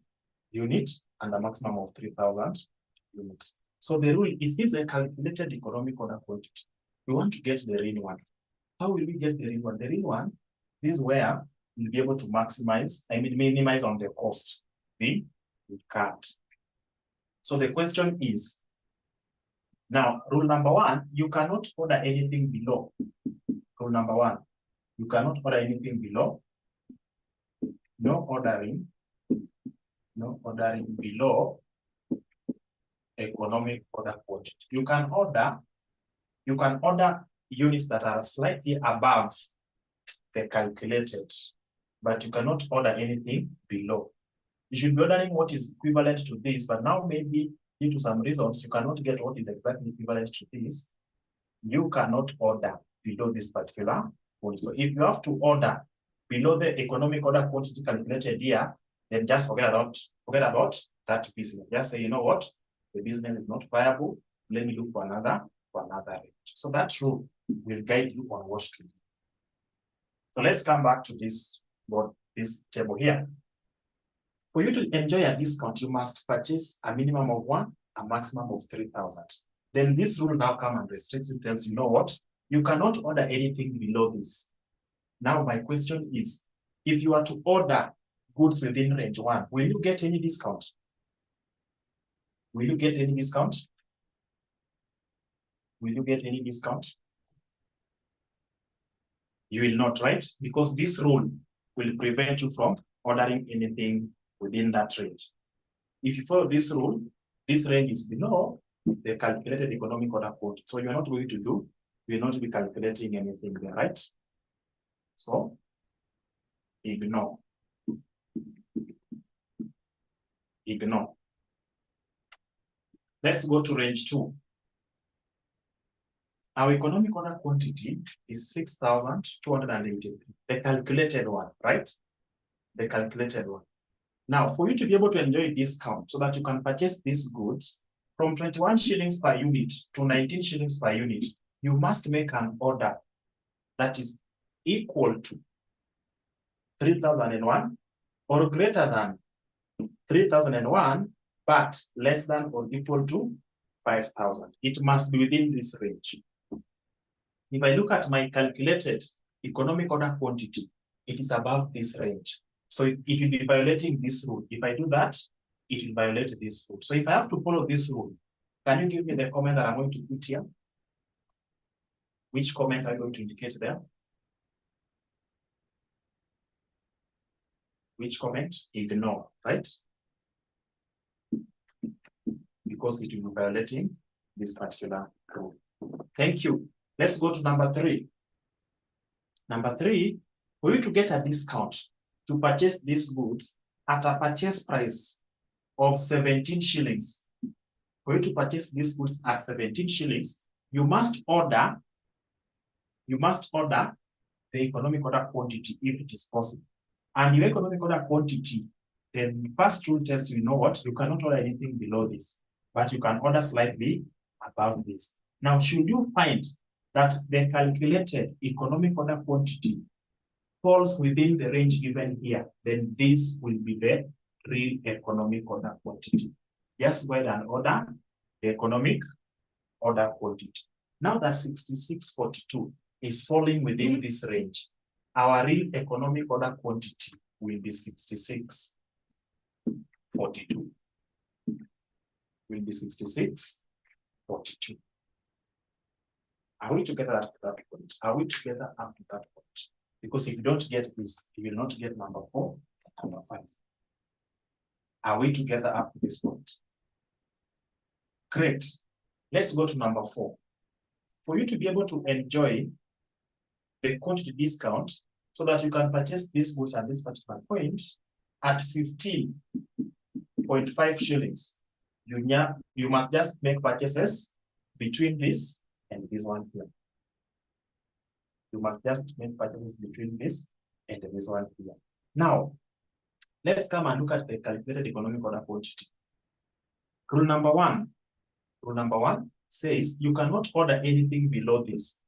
unit and a maximum of 3,000 units. So the rule is this a calculated economic order quantity. We want to get the real one. How will we get the real one? The real one is where we'll be able to maximize, minimize on the cost. We can't. So the question is, now, rule number 1, you cannot order anything below. Rule number 1, you cannot order anything below. No ordering below economic order quantity. You can order units that are slightly above the calculated, but you cannot order anything below. You should be ordering what is equivalent to this, but now maybe due to some reasons, you cannot get what is exactly equivalent to this. You cannot order below this particular quantity. So if you have to order below the economic order quantity calculated here, then just forget about that business. Just say, you know what, the business is not viable. Let me look for another range. So that rule will guide you on what to do. So let's come back to this table here. For you to enjoy a discount, you must purchase a minimum of 1, a maximum of 3,000. Then this rule now comes and restricts it, tells you know what, you cannot order anything below this. Now my question is, if you are to order goods within range 1, will you get any discount? Will you get any discount? Will you get any discount? You will not, right? Because this rule will prevent you from ordering anything within that range. If you follow this rule, this range is below the calculated economic order quantity. So you're not going to do, you're not be calculating anything there, right? So ignore. Ignore. Let's go to range 2. Our economic order quantity is 6,283. The calculated one, right? The calculated one. Now, for you to be able to enjoy a discount so that you can purchase these goods from 21 shillings per unit to 19 shillings per unit, you must make an order that is equal to 3,001 or greater than 3,001, but less than or equal to 5,000. It must be within this range. If I look at my calculated economic order quantity, it is above this range. So it will be violating this rule. If I do that, it will violate this rule. So if I have to follow this rule, can you give me the comment that I'm going to put here? Which comment are you going to indicate there? Which comment? Ignore, right? Because it will be violating this particular rule. Thank you. Let's go to number 3. Number 3, for you to get a discount to purchase these goods at a purchase price of 17 shillings, for you to purchase these goods at 17 shillings, you must order the economic order quantity if it is possible. And your economic order quantity, the first rule tells you, you know what, you cannot order anything below this, but you can order slightly above this. Now, should you find that the calculated economic order quantity falls within the range given here, then this will be the real economic order quantity. Just go ahead and order the economic order quantity. Now that 6642 is falling within this range, our real economic order quantity will be 6642. Will be 6642. Are we together at that point? Are we together up to that point? Because if you don't get this, you will not get number 4 and number 5. Are we together up to this point? Great. Let's go to number 4. For you to be able to enjoy the quantity discount so that you can purchase these goods at this particular point at 15.5 shillings, you must just make purchases between this and this one here. You must just make purchases between this and this one here. Now, let's come and look at the calculated economic order quantity. Rule number 1 says you cannot order anything below this.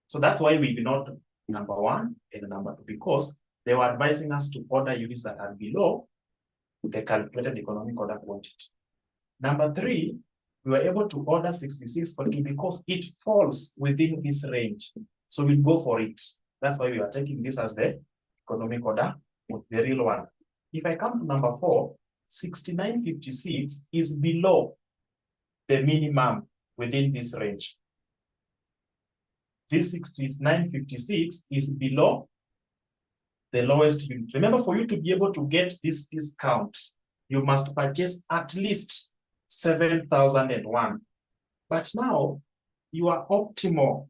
So that's why we ignored number 1 and number 2, because they were advising us to order units that are below the calculated economic order quantity. Number 3, we were able to order 6642 because it falls within this range. So we'll go for it. That's why we are taking this as the economic order, the real one. If I come to number 4, 6956 is below the minimum within this range. This 6956 is below the lowest unit. Remember, for you to be able to get this discount, you must purchase at least 7,001. But now, your optimal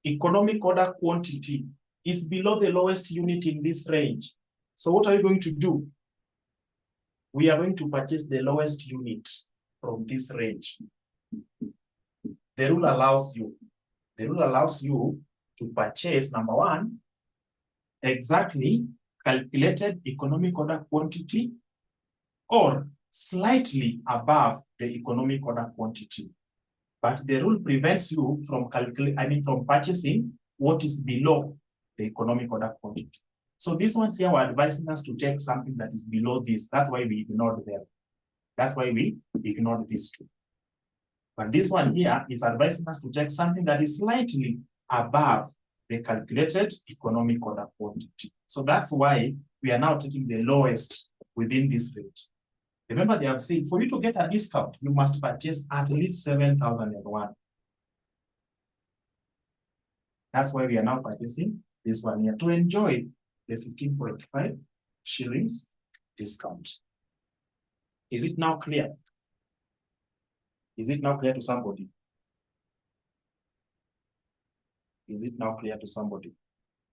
economic order quantity is below the lowest unit in this range. So what are you going to do? We are going to purchase the lowest unit from this range. The rule allows you to purchase, number 1, exactly calculated economic order quantity or slightly above the economic order quantity. But the rule prevents you from purchasing what is below the economic order quantity. So this one's here, we're advising us to take something that is below this. That's why we ignored them. That's why we ignored these two. But this one here is advising us to take something that is slightly above the calculated economic order quantity. So that's why we are now taking the lowest within this range. Remember, they have said for you to get a discount, you must purchase at least 7,001. That's why we are now purchasing this one here to enjoy the 15.5 shillings discount. Is it now clear? Is it now clear to somebody? Is it now clear to somebody?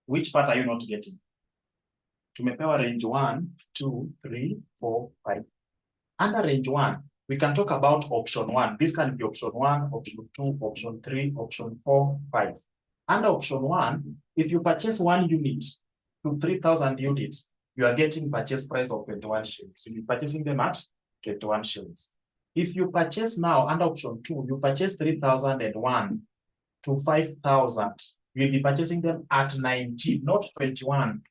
Which part are you not getting? Tumepewa range 1, 2, 3, 4, 5. Under range 1, we can talk about option 1. This can be option 1, option 2, option 3, option 4, 5. Under option 1, if you purchase 1 unit to 3,000 units, you are getting purchase price of 21 shillings. You'll be purchasing them at 21 shillings. If you purchase now under option 2, you purchase 3,001 to 5,000, you'll be purchasing them at 19, not 21,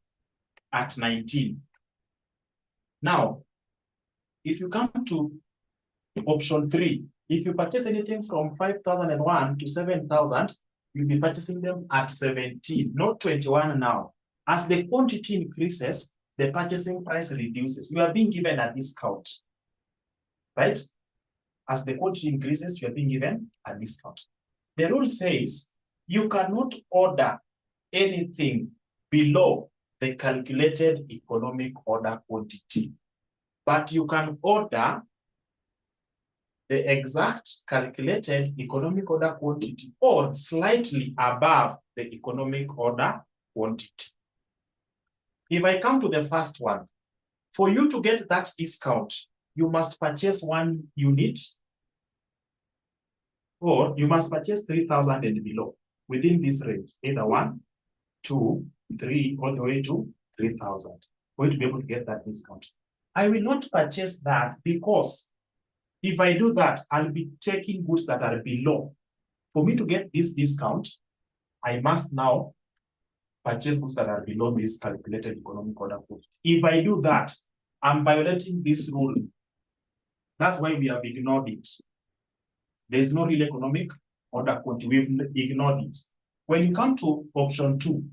at 19. Now, if you come to option 3, if you purchase anything from 5,001 to 7,000, you'll be purchasing them at 17, not 21 now. As the quantity increases, the purchasing price reduces. You are being given a discount. right? As the quantity increases, you are being given a discount. The rule says you cannot order anything below the calculated economic order quantity, but you can order the exact calculated economic order quantity or slightly above the economic order quantity. If I come to the first one, for you to get that discount, you must purchase 1 unit, or you must purchase 3,000 and below within this range, either 1, 2, 3, all the way to 3,000 for you to be able to get that discount. I will not purchase that because if I do that, I'll be taking goods that are below. For me to get this discount, I must now purchase goods that are below this calculated economic order quantity. If I do that, I'm violating this rule. That's why we have ignored it. There's no real economic order quantity. We've ignored it. When you come to option 2,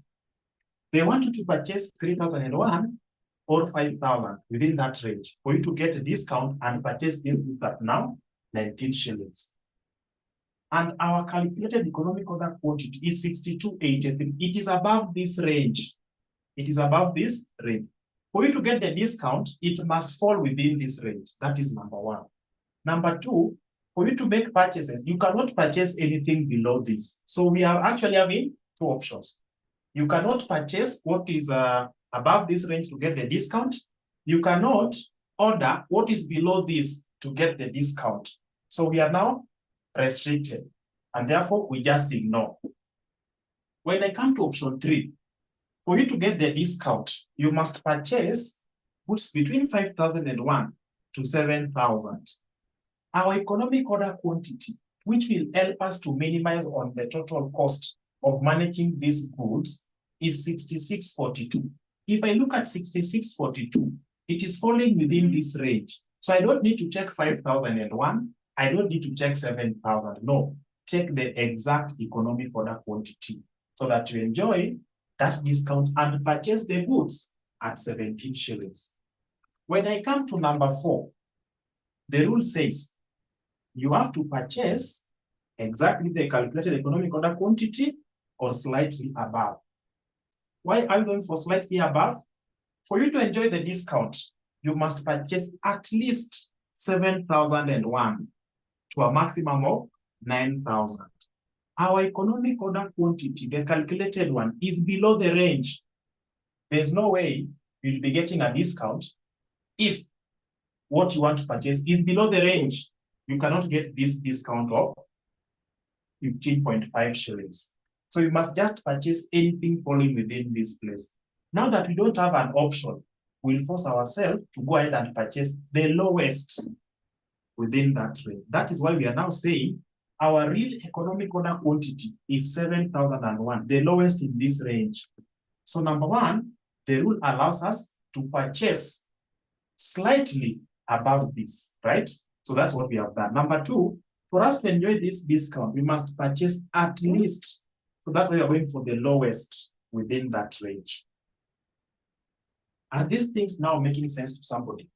they want you to purchase 3,001 or 5,000 within that range for you to get a discount and purchase this goods at now 19 shillings. And our calculated economic order quantity is 62.83. It is above this range. It is above this range. For you to get the discount, it must fall within this range. That is number 1. Number 2, for you to make purchases, you cannot purchase anything below this. So we are actually having 2 options. You cannot purchase what is above this range to get the discount. You cannot order what is below this to get the discount. So we are now restricted, and therefore we just ignore. When I come to option 3, for you to get the discount, you must purchase goods between 5,001 to 7,000. Our economic order quantity, which will help us to minimize on the total cost of managing these goods, is 6642. If I look at 6642, it is falling within this range. So I don't need to check 5,001. I don't need to check 7,000. No, take the exact economic order quantity so that you enjoy that discount and purchase the goods at 17 shillings. When I come to number 4, the rule says you have to purchase exactly the calculated economic order quantity or slightly above. Why are you going for slightly above? For you to enjoy the discount, you must purchase at least 7,001 to a maximum of 9,000. Our economic order quantity, the calculated one, is below the range. There's no way you'll be getting a discount if what you want to purchase is below the range. You cannot get this discount of 15.5 shillings. So you must just purchase anything falling within this place. Now that we don't have an option, we'll force ourselves to go ahead and purchase the lowest within that range. That is why we are now saying our real economic order quantity is 7,001, the lowest in this range. So number 1, the rule allows us to purchase slightly above this, right? So that's what we have done. Number 2, for us to enjoy this discount, we must purchase at least. So that's why we are going for the lowest within that range. Are these things now making sense to somebody?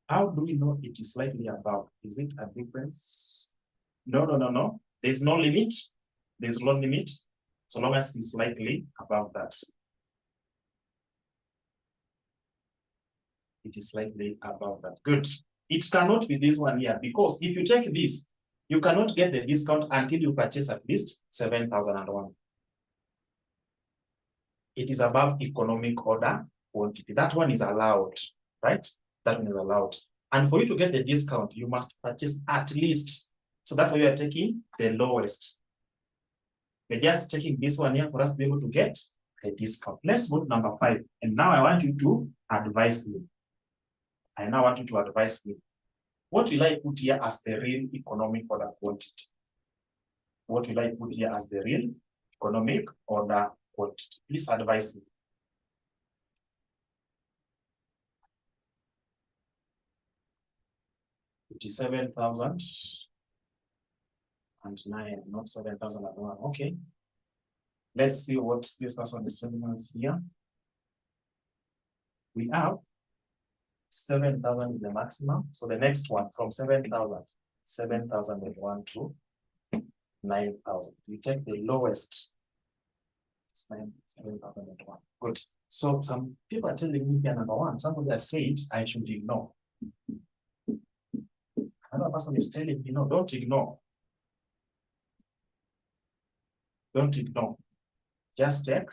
How do we know it is slightly above? Is it a difference? No. There's no limit. There's no limit, so long as it's slightly above that. It is slightly above that. Good. It cannot be this one here, because if you check this, you cannot get the discount until you purchase at least 7,001. It is above economic order quantity. That one is allowed, right? That one is allowed. And for you to get the discount, you must purchase at least. So that's why you are taking the lowest. We're just taking this one here for us to be able to get the discount. Let's go to number 5. And now I want you to advise me. I now want you to advise me. What will I put here as the real economic order quantity? What will I put here as the real economic order quantity? Please advise me. It is 7,009, not 7,001. Okay. Let's see what this person is telling us here. We have 7,000 is the maximum. So the next one from 7,000, 7,001 to 9,000. You take the lowest. It's 7,001. Good. So some people are telling me here number one. Somebody has said I should ignore. Another person is telling me no, don't ignore. Don't ignore. Just take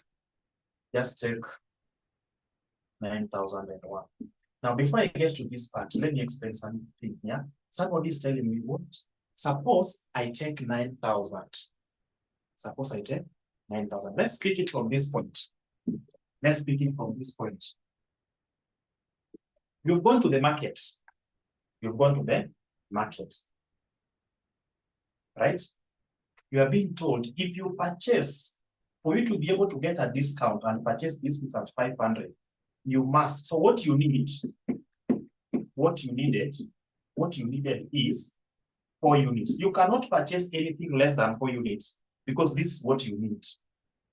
9,001. Now, before I get to this part, let me explain something here. Somebody is telling me what? Suppose I take 9,000. Suppose I take 9,000. Let's speak it from this point. Let's speak it from this point. You've gone to the market. You've gone to the market. Right? You are being told if you purchase, for you to be able to get a discount and purchase this goods at 500, you must. So what you needed is 4 units. You cannot purchase anything less than 4 units because this is what you need.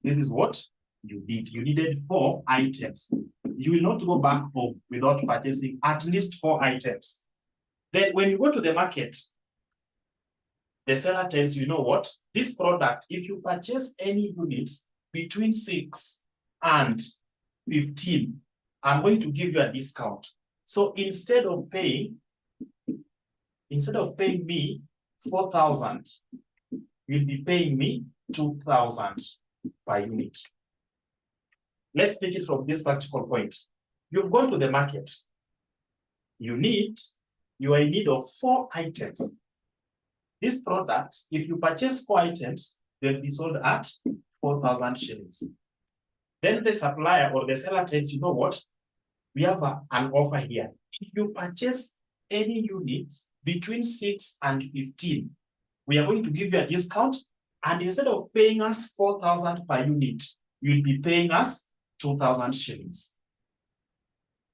This is what you need. You needed 4 items. You will not go back home without purchasing at least 4 items. Then when you go to the market, the seller tells you, you know what? This product, if you purchase any units between 6 and 15, I'm going to give you a discount. So instead of paying me 4,000, you'll be paying me 2,000 per unit. Let's take it from this practical point. You've gone to the market. You are in need of 4 items. This product, if you purchase 4 items, they'll be sold at 4,000 shillings. Then the supplier or the seller tells you, know what? We have an offer here. If you purchase any units between 6 and 15, we are going to give you a discount. And instead of paying us 4,000 per unit, you'll be paying us 2,000 shillings.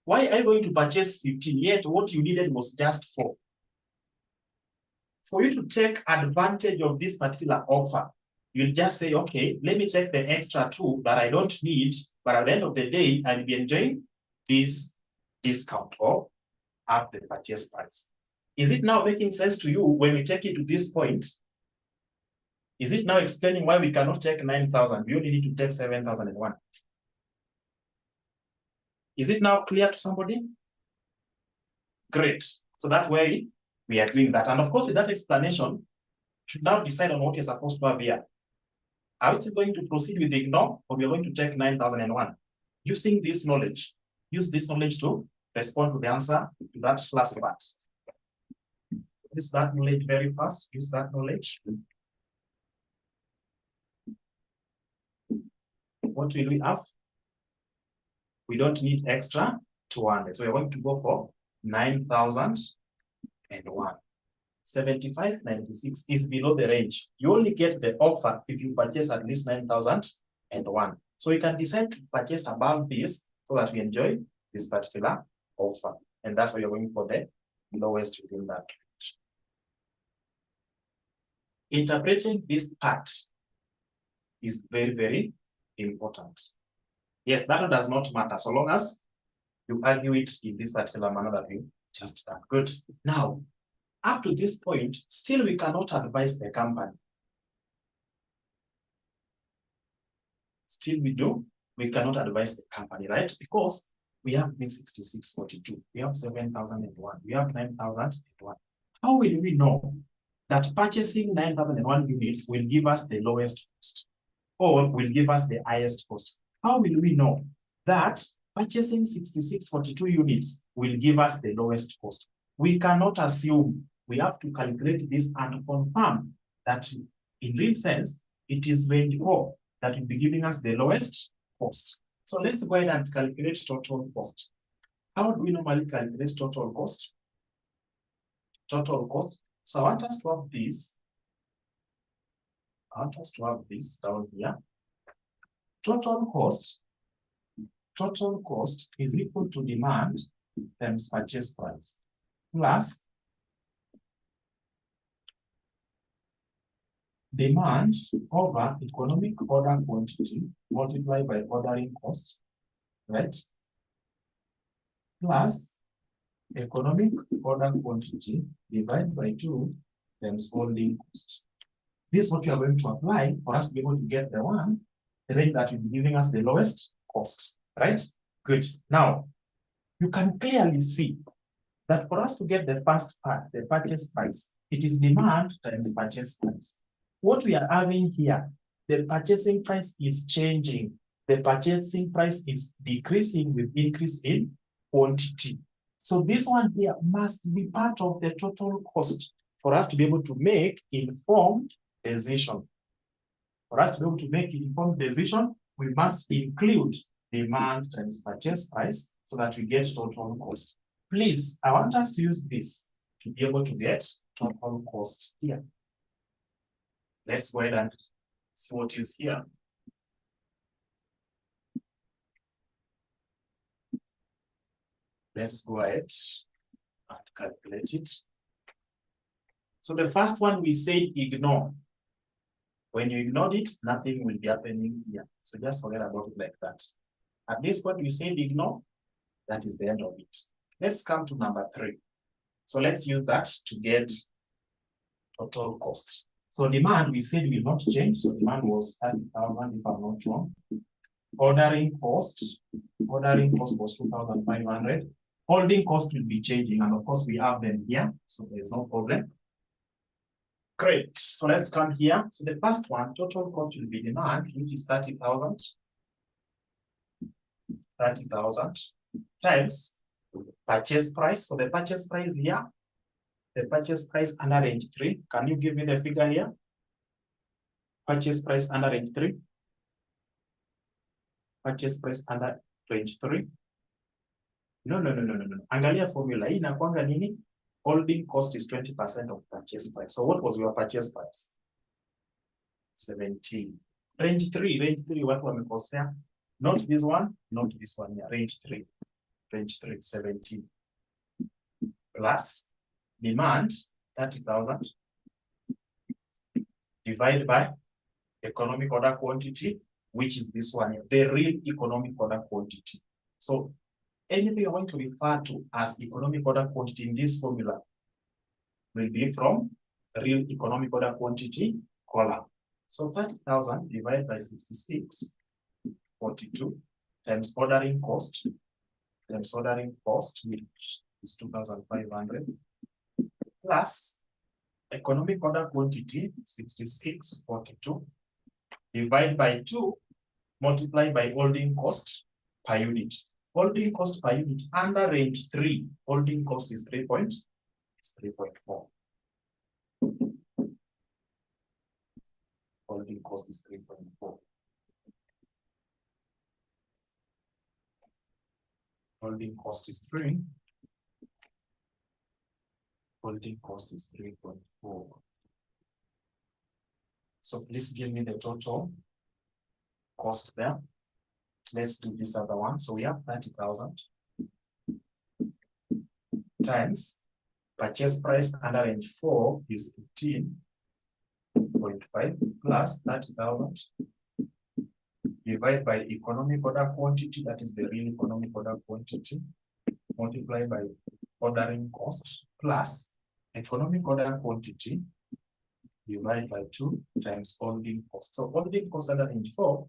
Why are you going to purchase 15? Yet what you needed was just 4. For you to take advantage of this particular offer, you'll just say, okay, let me take the extra 2 that I don't need, but at the end of the day, I'll be enjoying this discount or at the purchase price. Is it now making sense to you when we take it to this point? Is it now explaining why we cannot take 9,000? We only need to take 7,001. Is it now clear to somebody? Great. So that's why we are doing that. And of course, with that explanation, you should now decide on what you're supposed to have here. Are we still going to proceed with the ignore, or we are going to take 9,001? Using this knowledge, use this knowledge to respond to the answer to that last part. Use that knowledge very fast. Use that knowledge. What will we have? We don't need extra 200. So we're going to go for 9,001. 75.96 is below the range. You only get the offer if you purchase at least 9,001. So you can decide to purchase above this so that we enjoy this particular offer. And that's why you're going for the lowest within that range. Interpreting this part is very, very important. Yes, that does not matter so long as you argue it in this particular manner that we just done. Good. Now, up to this point, still we cannot advise the company. Still we cannot advise the company, right? Because we have been 6642, we have 7,001, we have 9,001. How will we know that purchasing 9,001 units will give us the lowest cost or will give us the highest cost? How will we know that purchasing 6642 units will give us the lowest cost? We cannot assume. We have to calculate this and confirm that in real sense, it is range 4 that will be giving us the lowest cost. So let's go ahead and calculate total cost. How do we normally calculate total cost? Total cost. So I want us to have this. I want us to have this down here. Total cost is equal to demand times purchase price plus demand over economic order quantity multiplied by ordering cost, right? Plus economic order quantity divided by 2 times holding cost. This is what you are going to apply for us to be able to get the rate that will be giving us the lowest cost, right? Good. Now, you can clearly see that for us to get the first part, the purchase price, it is demand times purchase price. What we are having here, the purchasing price is changing. The purchasing price is decreasing with increase in quantity. So this one here must be part of the total cost for us to be able to make informed decision. For us to be able to make informed decision, we must include demand times purchase price so that we get total cost. Please, I want us to use this to be able to get total cost here. Let's go ahead and see what is here. Let's go ahead and calculate it. So the first one we say ignore. When you ignore it, nothing will be happening here. So just forget about it like that. At this point, we said ignore. That is the end of it. Let's come to number 3. So let's use that to get total cost. So demand, we said will not change. So demand was 30,000 if I'm not wrong. Ordering cost was 2,500. Holding cost will be changing, and of course we have them here, so there's no problem. Great. So let's come here. So the first one, total cost will be demand, which is 30,000. 30,000 times purchase price. So the purchase price here, the purchase price under range 3. Can you give me the figure here? Purchase price under range 3. Purchase price under range 3. No. Angalia formula. Hii inakuanga nini? Holding cost is 20% of purchase price. So what was your purchase price? 17. Range 3 watu wamekosea. Not this one, not this one here. Range 3, 17. Plus demand, 30,000. Divided by economic order quantity, which is this one here, the real economic order quantity. So anything you're going to refer to as economic order quantity in this formula will be from the real economic order quantity column. So 30,000 divided by 66, 42 times ordering cost, which is 2,500, plus economic order quantity, 66, 42, divided by 2, multiplied by holding cost per unit. Holding cost per unit under range 3, holding cost is 3.4. Holding cost is 3.4. Holding cost is 3. Holding cost is 3.4. So please give me the total cost there. Let's do this other one. So we have 30,000 times purchase price under range 4 is 15.5 plus 30,000 divided by economic order quantity, that is the real economic order quantity, multiplied by ordering cost plus economic order quantity divided by 2 times holding cost. So holding cost under range 4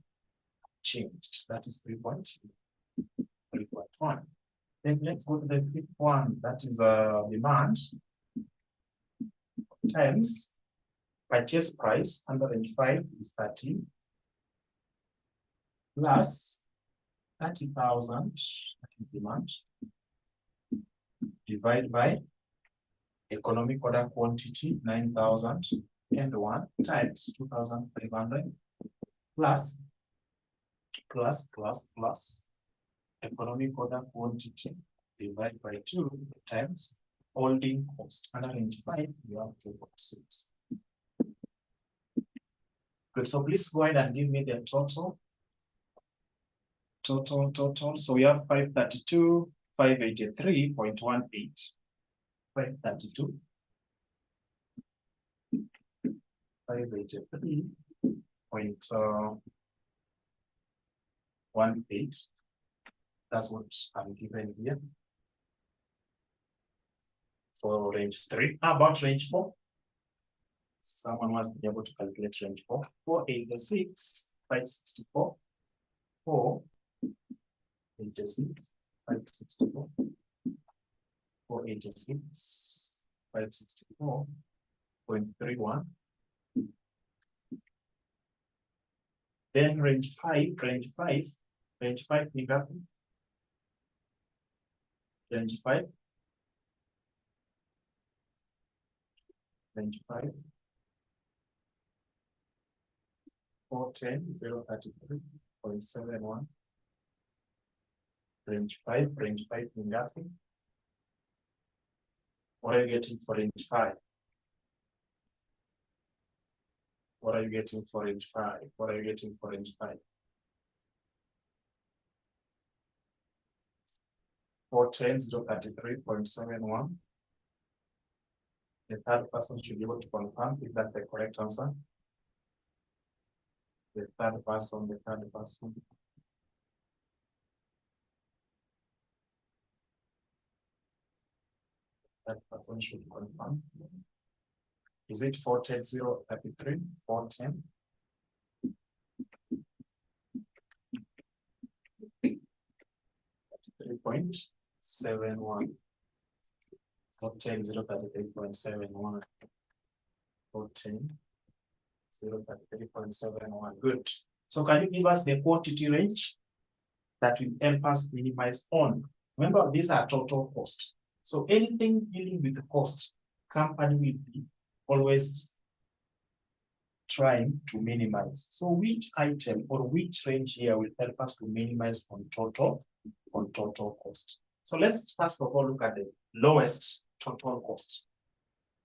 changed. That is 3.1. Then let's go to the fifth one. That is demand times purchase price under range 5 is 13 plus 30,000 demand divided by economic order quantity 9,001 times 2,500 plus economic order quantity divided by 2 times holding cost under range 5, you have 2.6. Good, so please go ahead and give me the total. So we have 532, 583.18. 532, 583.18. That's what I'm given here. for range 3. How about range 4? Someone must be able to calculate range 4. 486, 564. 486, 564. 486, 564.31. Then range 5 ni ngapi? Range 5. Range 5. 410, 033.71. Range 5 ni ngapi? What are you getting for range 5? What are you getting for range 5? What are you getting for range 5? 410, 033.71. The third person should be able to confirm if that's the correct answer. The third person. That person should confirm. Is it 410, 033? 410. 3.71. 410, 033.71. 410, 033.71. Good. So can you give us the quantity range that will help us minimize on? Remember, these are total cost. So anything dealing with the cost, company will be always trying to minimize. So which item or which range here will help us to minimize on total cost? So let's first of all look at the lowest total cost.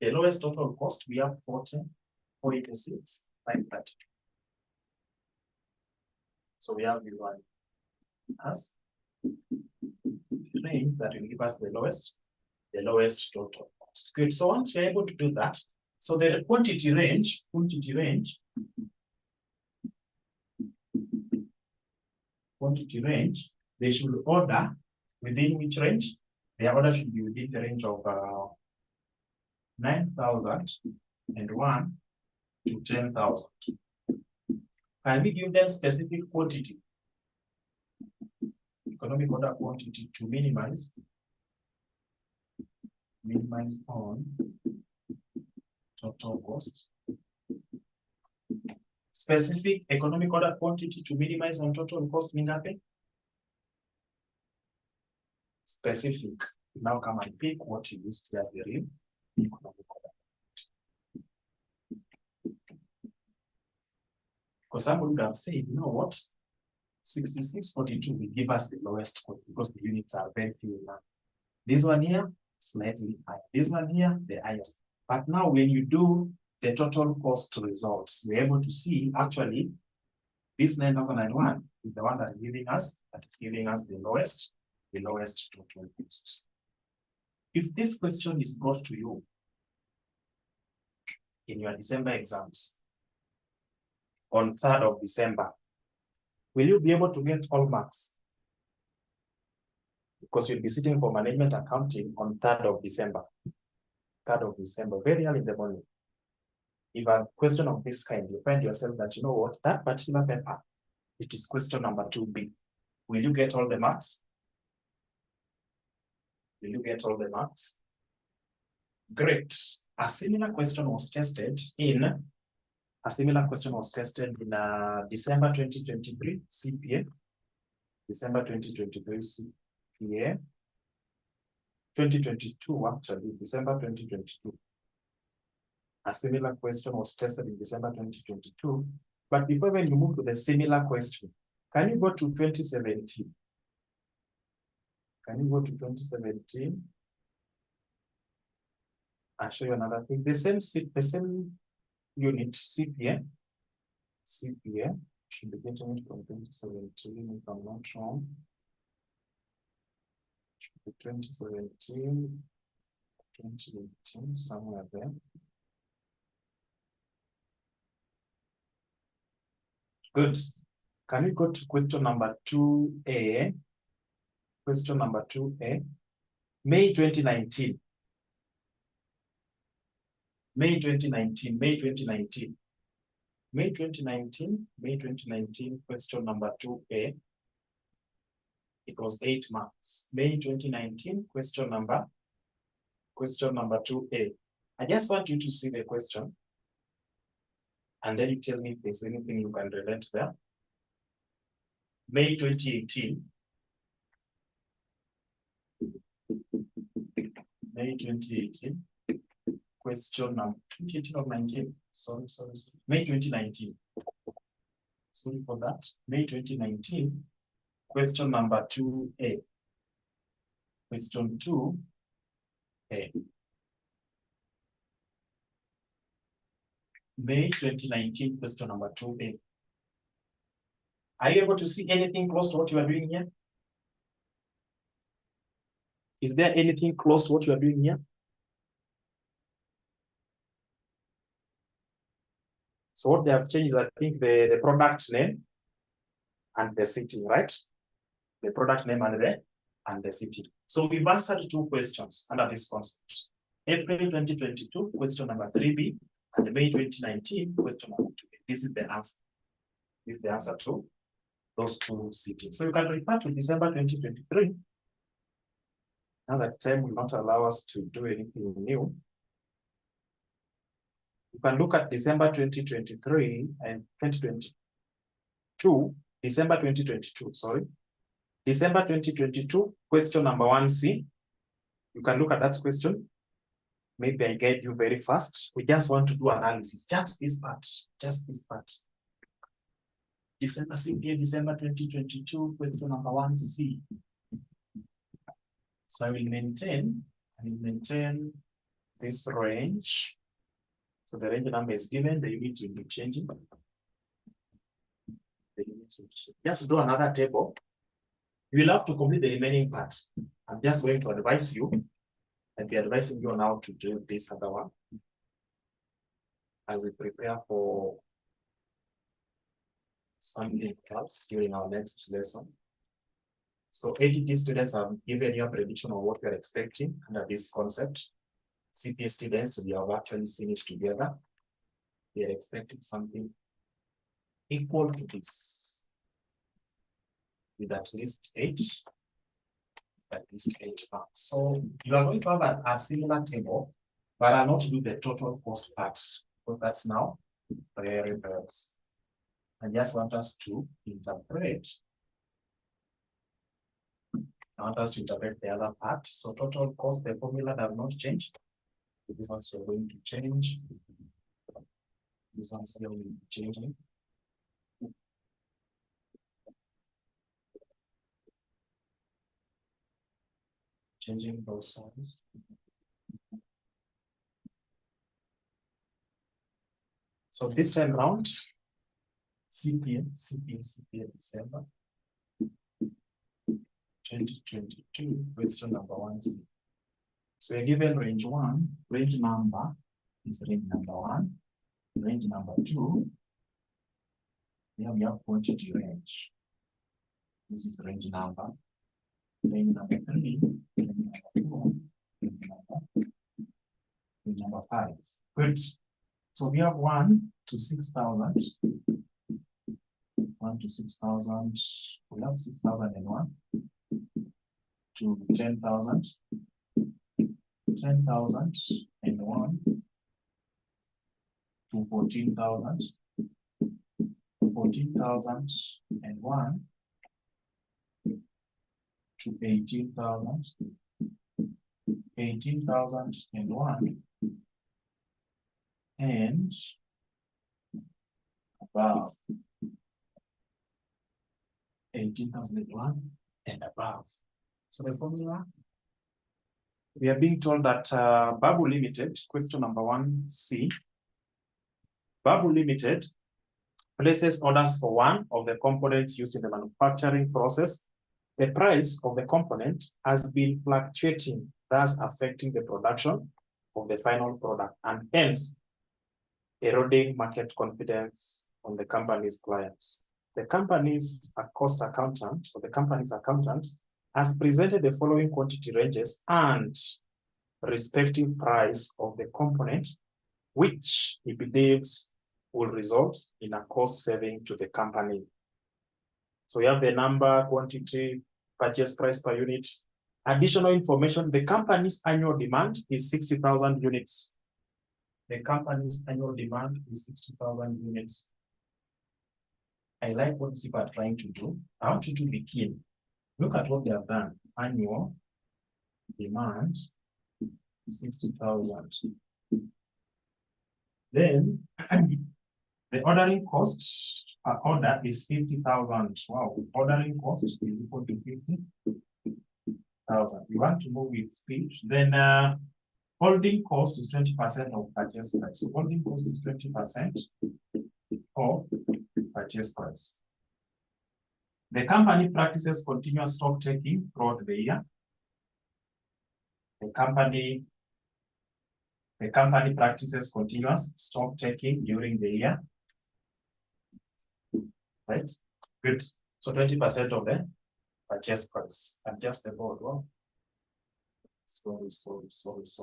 The lowest total cost, we have 40, 486, 532. So we have the one as range that will give us the lowest total cost. Good. So once you're able to do that, so the quantity range, they should order within which range? The order should be within the range of 9,001 to 10,000. Can we give them specific quantity? Economic order quantity to minimize on total cost. Specific economic order quantity to minimize on total cost mean nothing. Specific. Now come and pick what you used as the real economic order. Because somebody would have said, you know what? 6642 will give us the lowest cost because the units are very few now. This one here, slightly higher. This one here, the highest. But now when you do the total cost results, we're able to see actually this 9,001 is the one that is giving us the lowest total cost. If this question is brought to you in your December exams on 3rd of December, will you be able to get all marks? Because you'll be sitting for management accounting on 3rd of December. 3rd of December, very early in the morning. If a question of this kind, you find yourself that, you know what, that particular paper, it is question number 2B. Will you get all the marks? Will you get all the marks? Great. A similar question was tested in December 2023 CPA. December 2023 CPA. 2022 actually, December 2022. A similar question was tested in December 2022. But before when you move to the similar question, can you go to 2017? Can you go to 2017? I'll show you another thing. The same unit, CPA should be getting it from 2017, if I'm not wrong. Should be 2017, 2018, somewhere there. Good. Can we go to question number 2A? Question number 2A. May 2019. May 2019, May 2019. May 2019, question number 2A. It was 8 marks. May 2019, question number 2A. I just want you to see the question. And then you tell me if there's anything you can relate there. May 2018. May 2018. Question number 2018 or 19. Sorry. May 2019. Sorry for that. May 2019. Question number 2A. Question 2A. May 2019, question number 2A. Are you able to see anything close to what you are doing here? Is there anything close to what you are doing here? So what they have changed is, I think, the product name and the city, right? The product name and the city. So we've answered 2 questions under this concept. April 2022, question number 3B, and May 2019, question number 2B. This is the answer. This is the answer to those 2 cities. So you can refer to December 2023. Now that time will not allow us to do anything new. You can look at December 2023 and 2022, December 2022, sorry. December 2022, question number 1C. You can look at that question. Maybe I guide you very fast. We just want to do analysis, just this part. December CPA, December 2022, question number 1C. So I will maintain this range. So the range number is given, the units will be changing. Just do another table. You will have to complete the remaining parts. I'm just going to advise you, and be advising you on how to do this other one as we prepare for something else during our next lesson. So ATT students have given you a prediction of what we are expecting under this concept. CPA students, we have actually seen it together. We are expecting something equal to this, with at least 8 marks. So you are going to have a similar table, but I'll not do the total cost part, because that's now variables. I just want us to interpret. I want us to interpret the other part. So total cost, the formula does not change. This one's going to change. This one's still changing. Changing those ones. So this time round, CPA December 2022, question number 1C. So a given range 1, range number is range number 1, range number 2, here we have quantity range. This is range number 3, range number 4, range number 5. Good. So we have 1 to 6,000. 1 to 6,000. We have 6,001 to 10,000. 10,001 to 14,000. 14,001 to 18,000. 18,001 and above. 18,001 and above. So the formula, we are being told that Babu Limited, question number 1C, Babu Limited places orders for one of the components used in the manufacturing process. The price of the component has been fluctuating, thus affecting the production of the final product, and hence eroding market confidence on the company's clients. The company's cost accountant, or the company's accountant, has presented the following quantity ranges and respective price of the component which he believes will result in a cost saving to the company. So we have the number, quantity, purchase price per unit. Additional information, the company's annual demand is 60,000 units. The company's annual demand is 60,000 units. I like what people are trying to do. I want you to be keen. Look at what they have done. Annual demand, 60,000. Then the ordering cost per order is 50,000. Wow, ordering cost is equal to 50,000. You want to move with speed. Then holding cost is 20% of purchase price. So holding cost is 20% of purchase price. The company practices continuous stock taking throughout the year. The company practices continuous stock taking during the year. Right? Good. So 20% of the purchase price. Adjust the board. Well, sorry.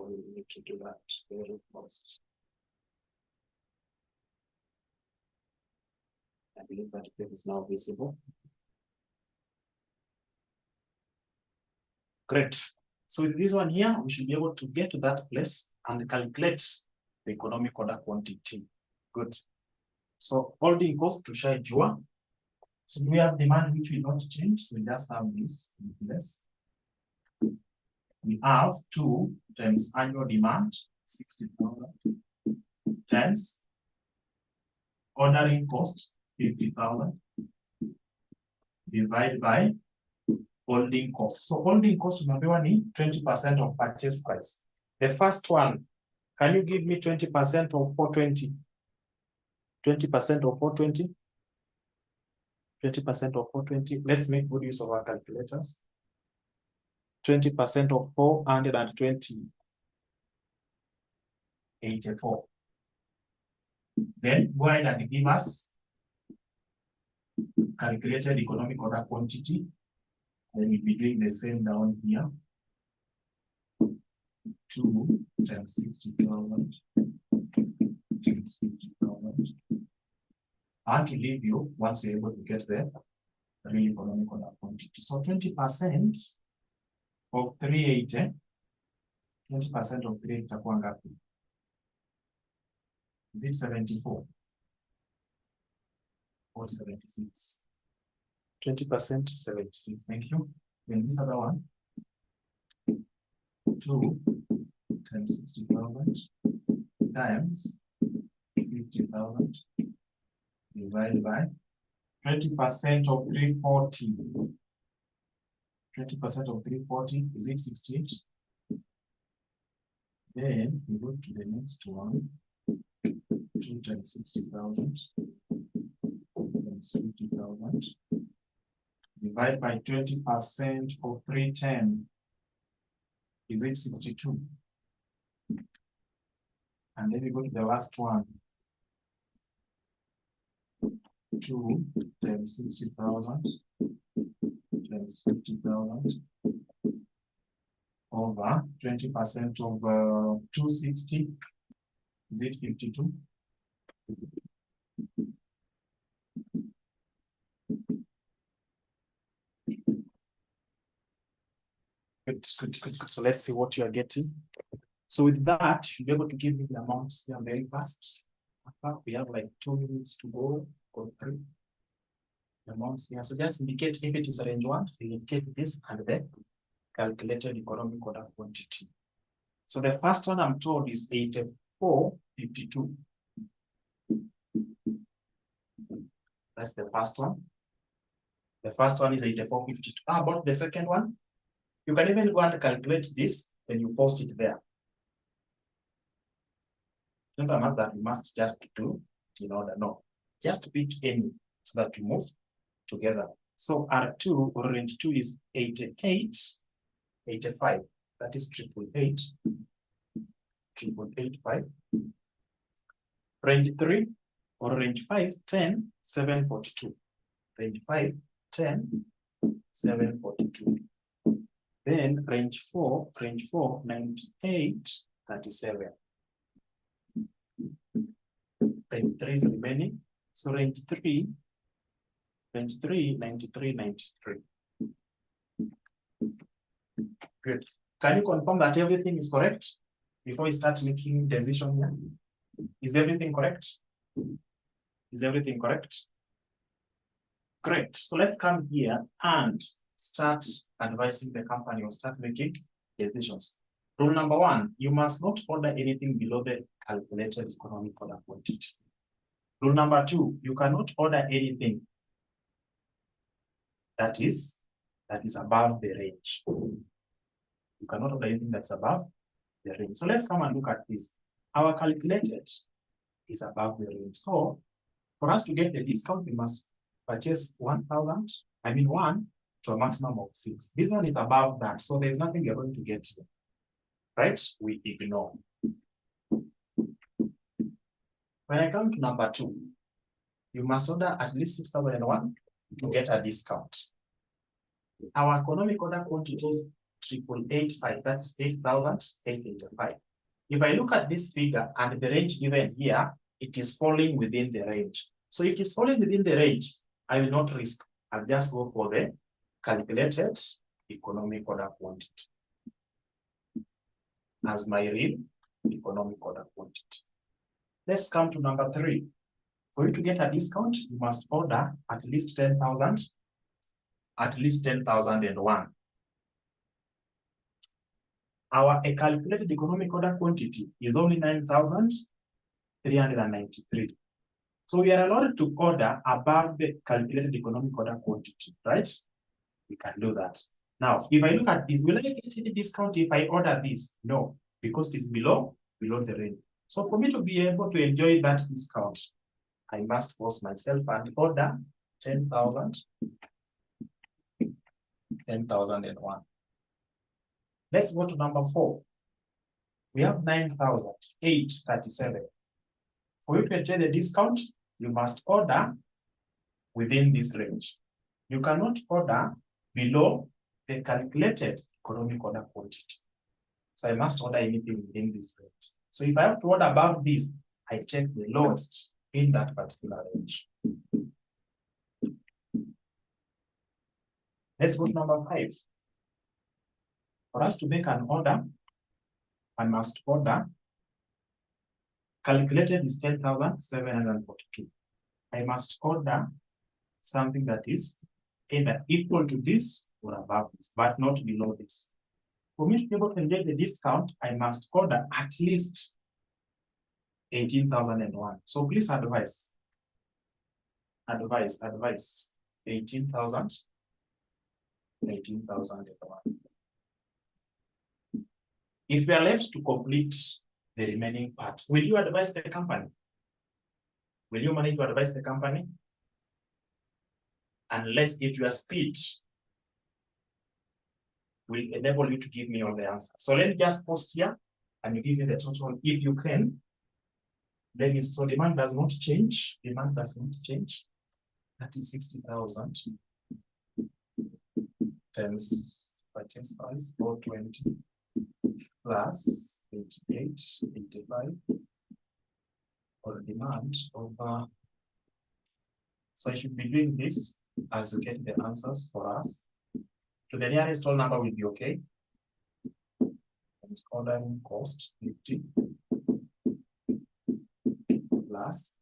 We need to do that very fast. I believe that this is now visible. Great. So with this one here, we should be able to get to that place and calculate the economic order quantity. Good. So holding cost to share jua. So we have demand which will not change. So we just have this in place. We have 2 times annual demand, 60,000, times ordering cost, 50,000, divided by holding cost. So holding cost unapewa ni 20% of purchase price. The first one, can you give me 20% of 420? 20% of 420? 20% of 420. Let's make good use of our calculators. 20% of 420. 84. Then go ahead and give us calculated economic order quantity. Then we'll be doing the same down here. 2 times 60,000 times 50,000. I want to leave you once you're able to get there, the real economic order quantity. So 20% of 380, 20% of 380 itakuwa ngapi? Is it 74 or 76? 20%, 76. Thank you. Then this other one, 2 times 60,000 times 50,000 divided by 20% of 340. 20% of 340, is it 68? Then we go to the next one. 2 times 60,000 times 50,000 divided by 20% of 310. Is it 62? And then we go to the last one. 2 times 60,000 times 50,000 over 20% of 260. Is it 52? Good. So let's see what you are getting. So with that, you'll be able to give me the amounts here very fast. We have like 2 minutes to go or 3. The amounts here. So just indicate if it is a range 1, you indicate this and then calculated economic order quantity. So the first one I'm told is 84.52. That's the first one. The first one is 84.52. How about the second one? You can even go and calculate this when you post it there. Remember that we must just do in order. No, just pick any so that we move together. So R2 or range 2 is 88, 85. That is 888, 888.5. Range 3 or range 5, 10, 742. Range 5, 10, 742. Then range 4, 98, 37. range 3 is remaining. So range 3, 93, 93, 93. Good. Can you confirm that everything is correct before we start making decision here? Is everything correct? Is everything correct? Great. So let's come here and start advising the company or start making decisions. Rule number 1, you must not order anything below the calculated economic order quantity. Rule number 2, you cannot order anything that is above the range. You cannot order anything that's above the range. So let's come and look at this. Our calculated is above the range. So for us to get the discount, we must purchase 1,000, I mean 1 to a maximum of 6. This one is above that, so there's nothing you're going to get here. Right? We ignore. When I come to number 2, you must order at least 6,001 to get a discount. Our economic order quantity is 8,885, that's 8,885. If I look at this figure and the range given here, it is falling within the range. So if it is falling within the range, I will not risk. I'll just go for the calculated economic order quantity as my real economic order quantity. Let's come to number 3. For you to get a discount, you must order at least 10,000, at least 10,001. Our calculated economic order quantity is only 9,393. So we are allowed to order above the calculated economic order quantity, right? We can do that. Now, if I look at this, will I get any discount if I order this? No, because it is below the range. So for me to be able to enjoy that discount, I must force myself and order 10,001. Let's go to number 4. We have 9,837. For you to enjoy the discount, you must order within this range. You cannot order below the calculated economic order quantity. So I must order anything within this range. So if I have to order above this, I check the lowest in that particular range. Let's go to number 5. For us to make an order, I must order, calculated is 10,742. I must order something that is either equal to this or above this, but not below this. For me to be able to enjoy the discount, I must order at least 18,001. So please advise 18,001. If we are left to complete the remaining part, will you advise the company? Will you manage to advise the company? Unless if your speech will enable you to give me all the answers. So let me just post here and you give me the total if you can. Then so demand does not change. Demand does not change. That is 60,000 times purchase price 420 plus 88, 85 or demand over. So I should be doing this as you get the answers for us. To the nearest whole number will be okay. It's ordering cost 50 plus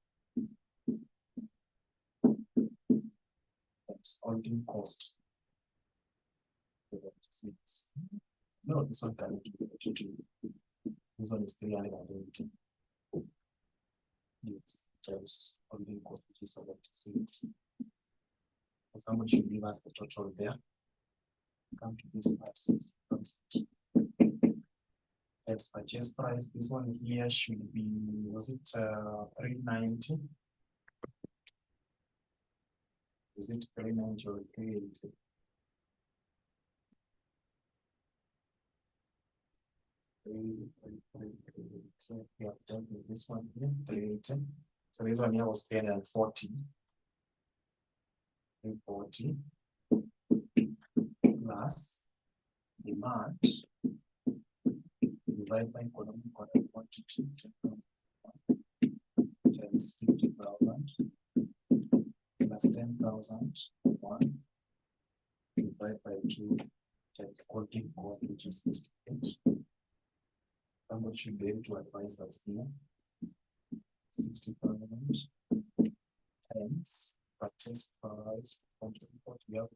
ordering cost 76. No, this one cannot be 22. This one is 380. Yes, times ordering cost, which is 76. Somebody should give us the total there. Come to this part, 60,000. Let's purchase price. This one here should be, was it 390? Is it 390 or 380? So we have done with this one here, 380. So this one here was 340. 340 plus demand divided by economic order quantity times 50 plus 10,000, 1 divided by 2 times equal which is 68. Somebody should be able to advise us here. 60,000 times purchase price, we have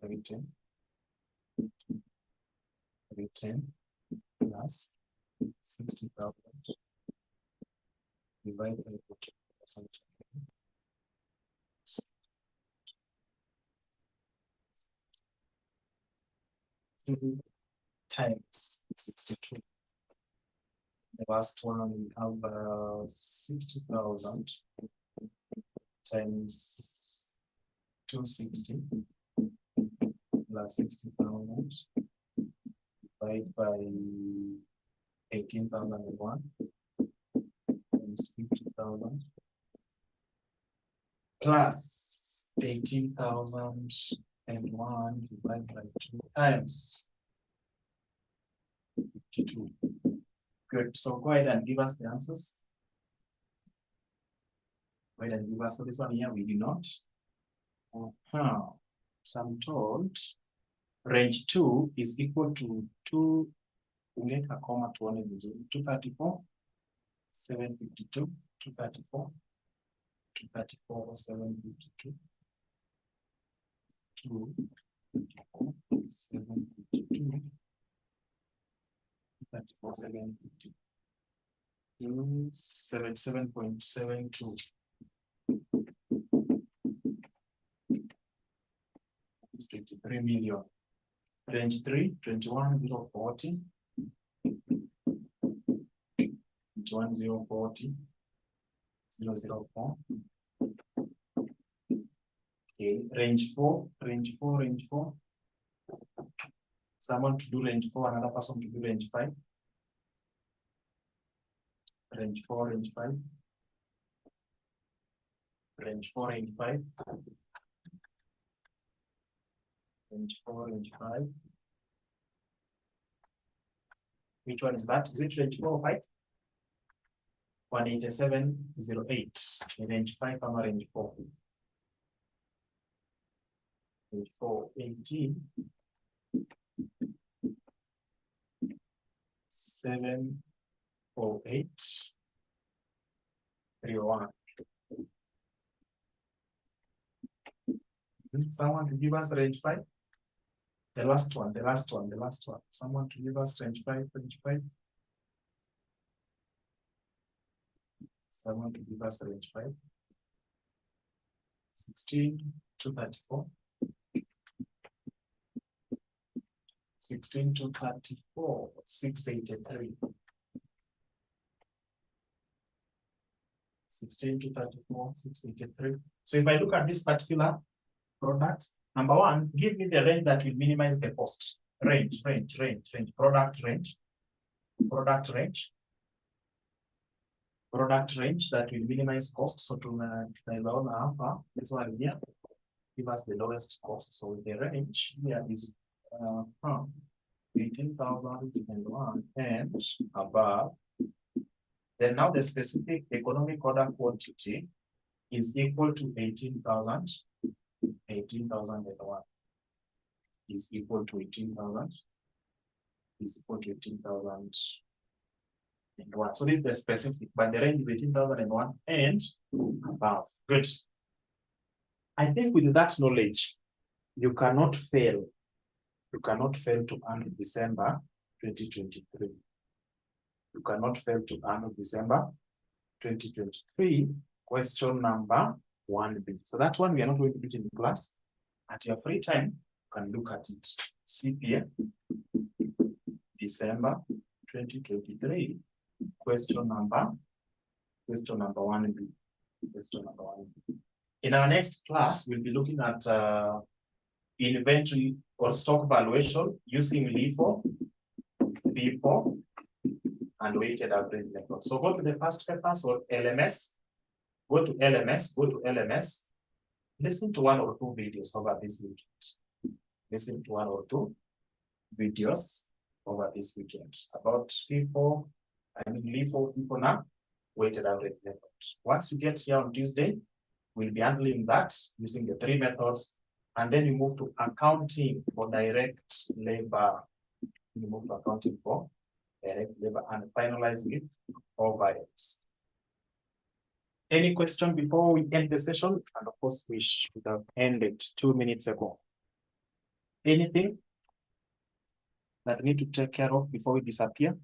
10 plus 60,000 divided by 40%. Times 62. The last one we have 60,000 times 260 plus 60,000 divided by 18,001 times 50,000 plus 18,001 divided by 2 times 52. Good. So go ahead and give us the answers. Go ahead and give us. So this one here we do not. So I'm told range 2 is equal to 2. We get a comma to 1 is 234, 752, 234, 234, 752, 234, 752. 77.72. It's 23 million. Range 3, 21,040. 21,040. 004. Okay, range 4. Someone to do range 4, another person to do range 5. Range 4, range 5. Range 4, range 5. Range 4, range 5. Which one is that? Is it range 4 or 5? 187.08. Range 5 or range 4? Range 4, 18. 708 301. Someone to give us range 5? The last one. Someone to give us range 5, range 5. Someone to give us range 5. 16 to 34. 16 to 34, 683. 16 to 34, 683. So if I look at this particular product, number 1, give me the range that will minimize the cost. Range, product range that will minimize cost. So to this one here, give us the lowest cost. So the range here is 18,001 and above. Then now the specific economic order quantity is equal to 18,000. 18,001 is equal to 18,000. Is equal to 18,001. So this is the specific, but the range is 18,001 and above. Good. I think with that knowledge, you cannot fail. You cannot fail to earn December 2023. You cannot fail to earn December 2023. Question number 1B. So that one we are not going to do it in class. At your free time, you can look at it. CPA December 2023. Question number 1B. Question number 1B. In our next class, we'll be looking at inventory or stock valuation using LIFO, FIFO, and weighted average method. So go to the first paper, so LMS. Go to LMS. Listen to 1 or 2 videos over this weekend. Listen to 1 or 2 videos over this weekend about FIFO, LIFO, FIFO now, weighted average method. Once you get here on Tuesday, We'll be handling that using the 3 methods, and then you move to accounting for direct labor. You move to accounting for direct labor and finalize with overheads. Any question before we end the session? And of course, we should have ended 2 minutes ago. Anything that we need to take care of before we disappear?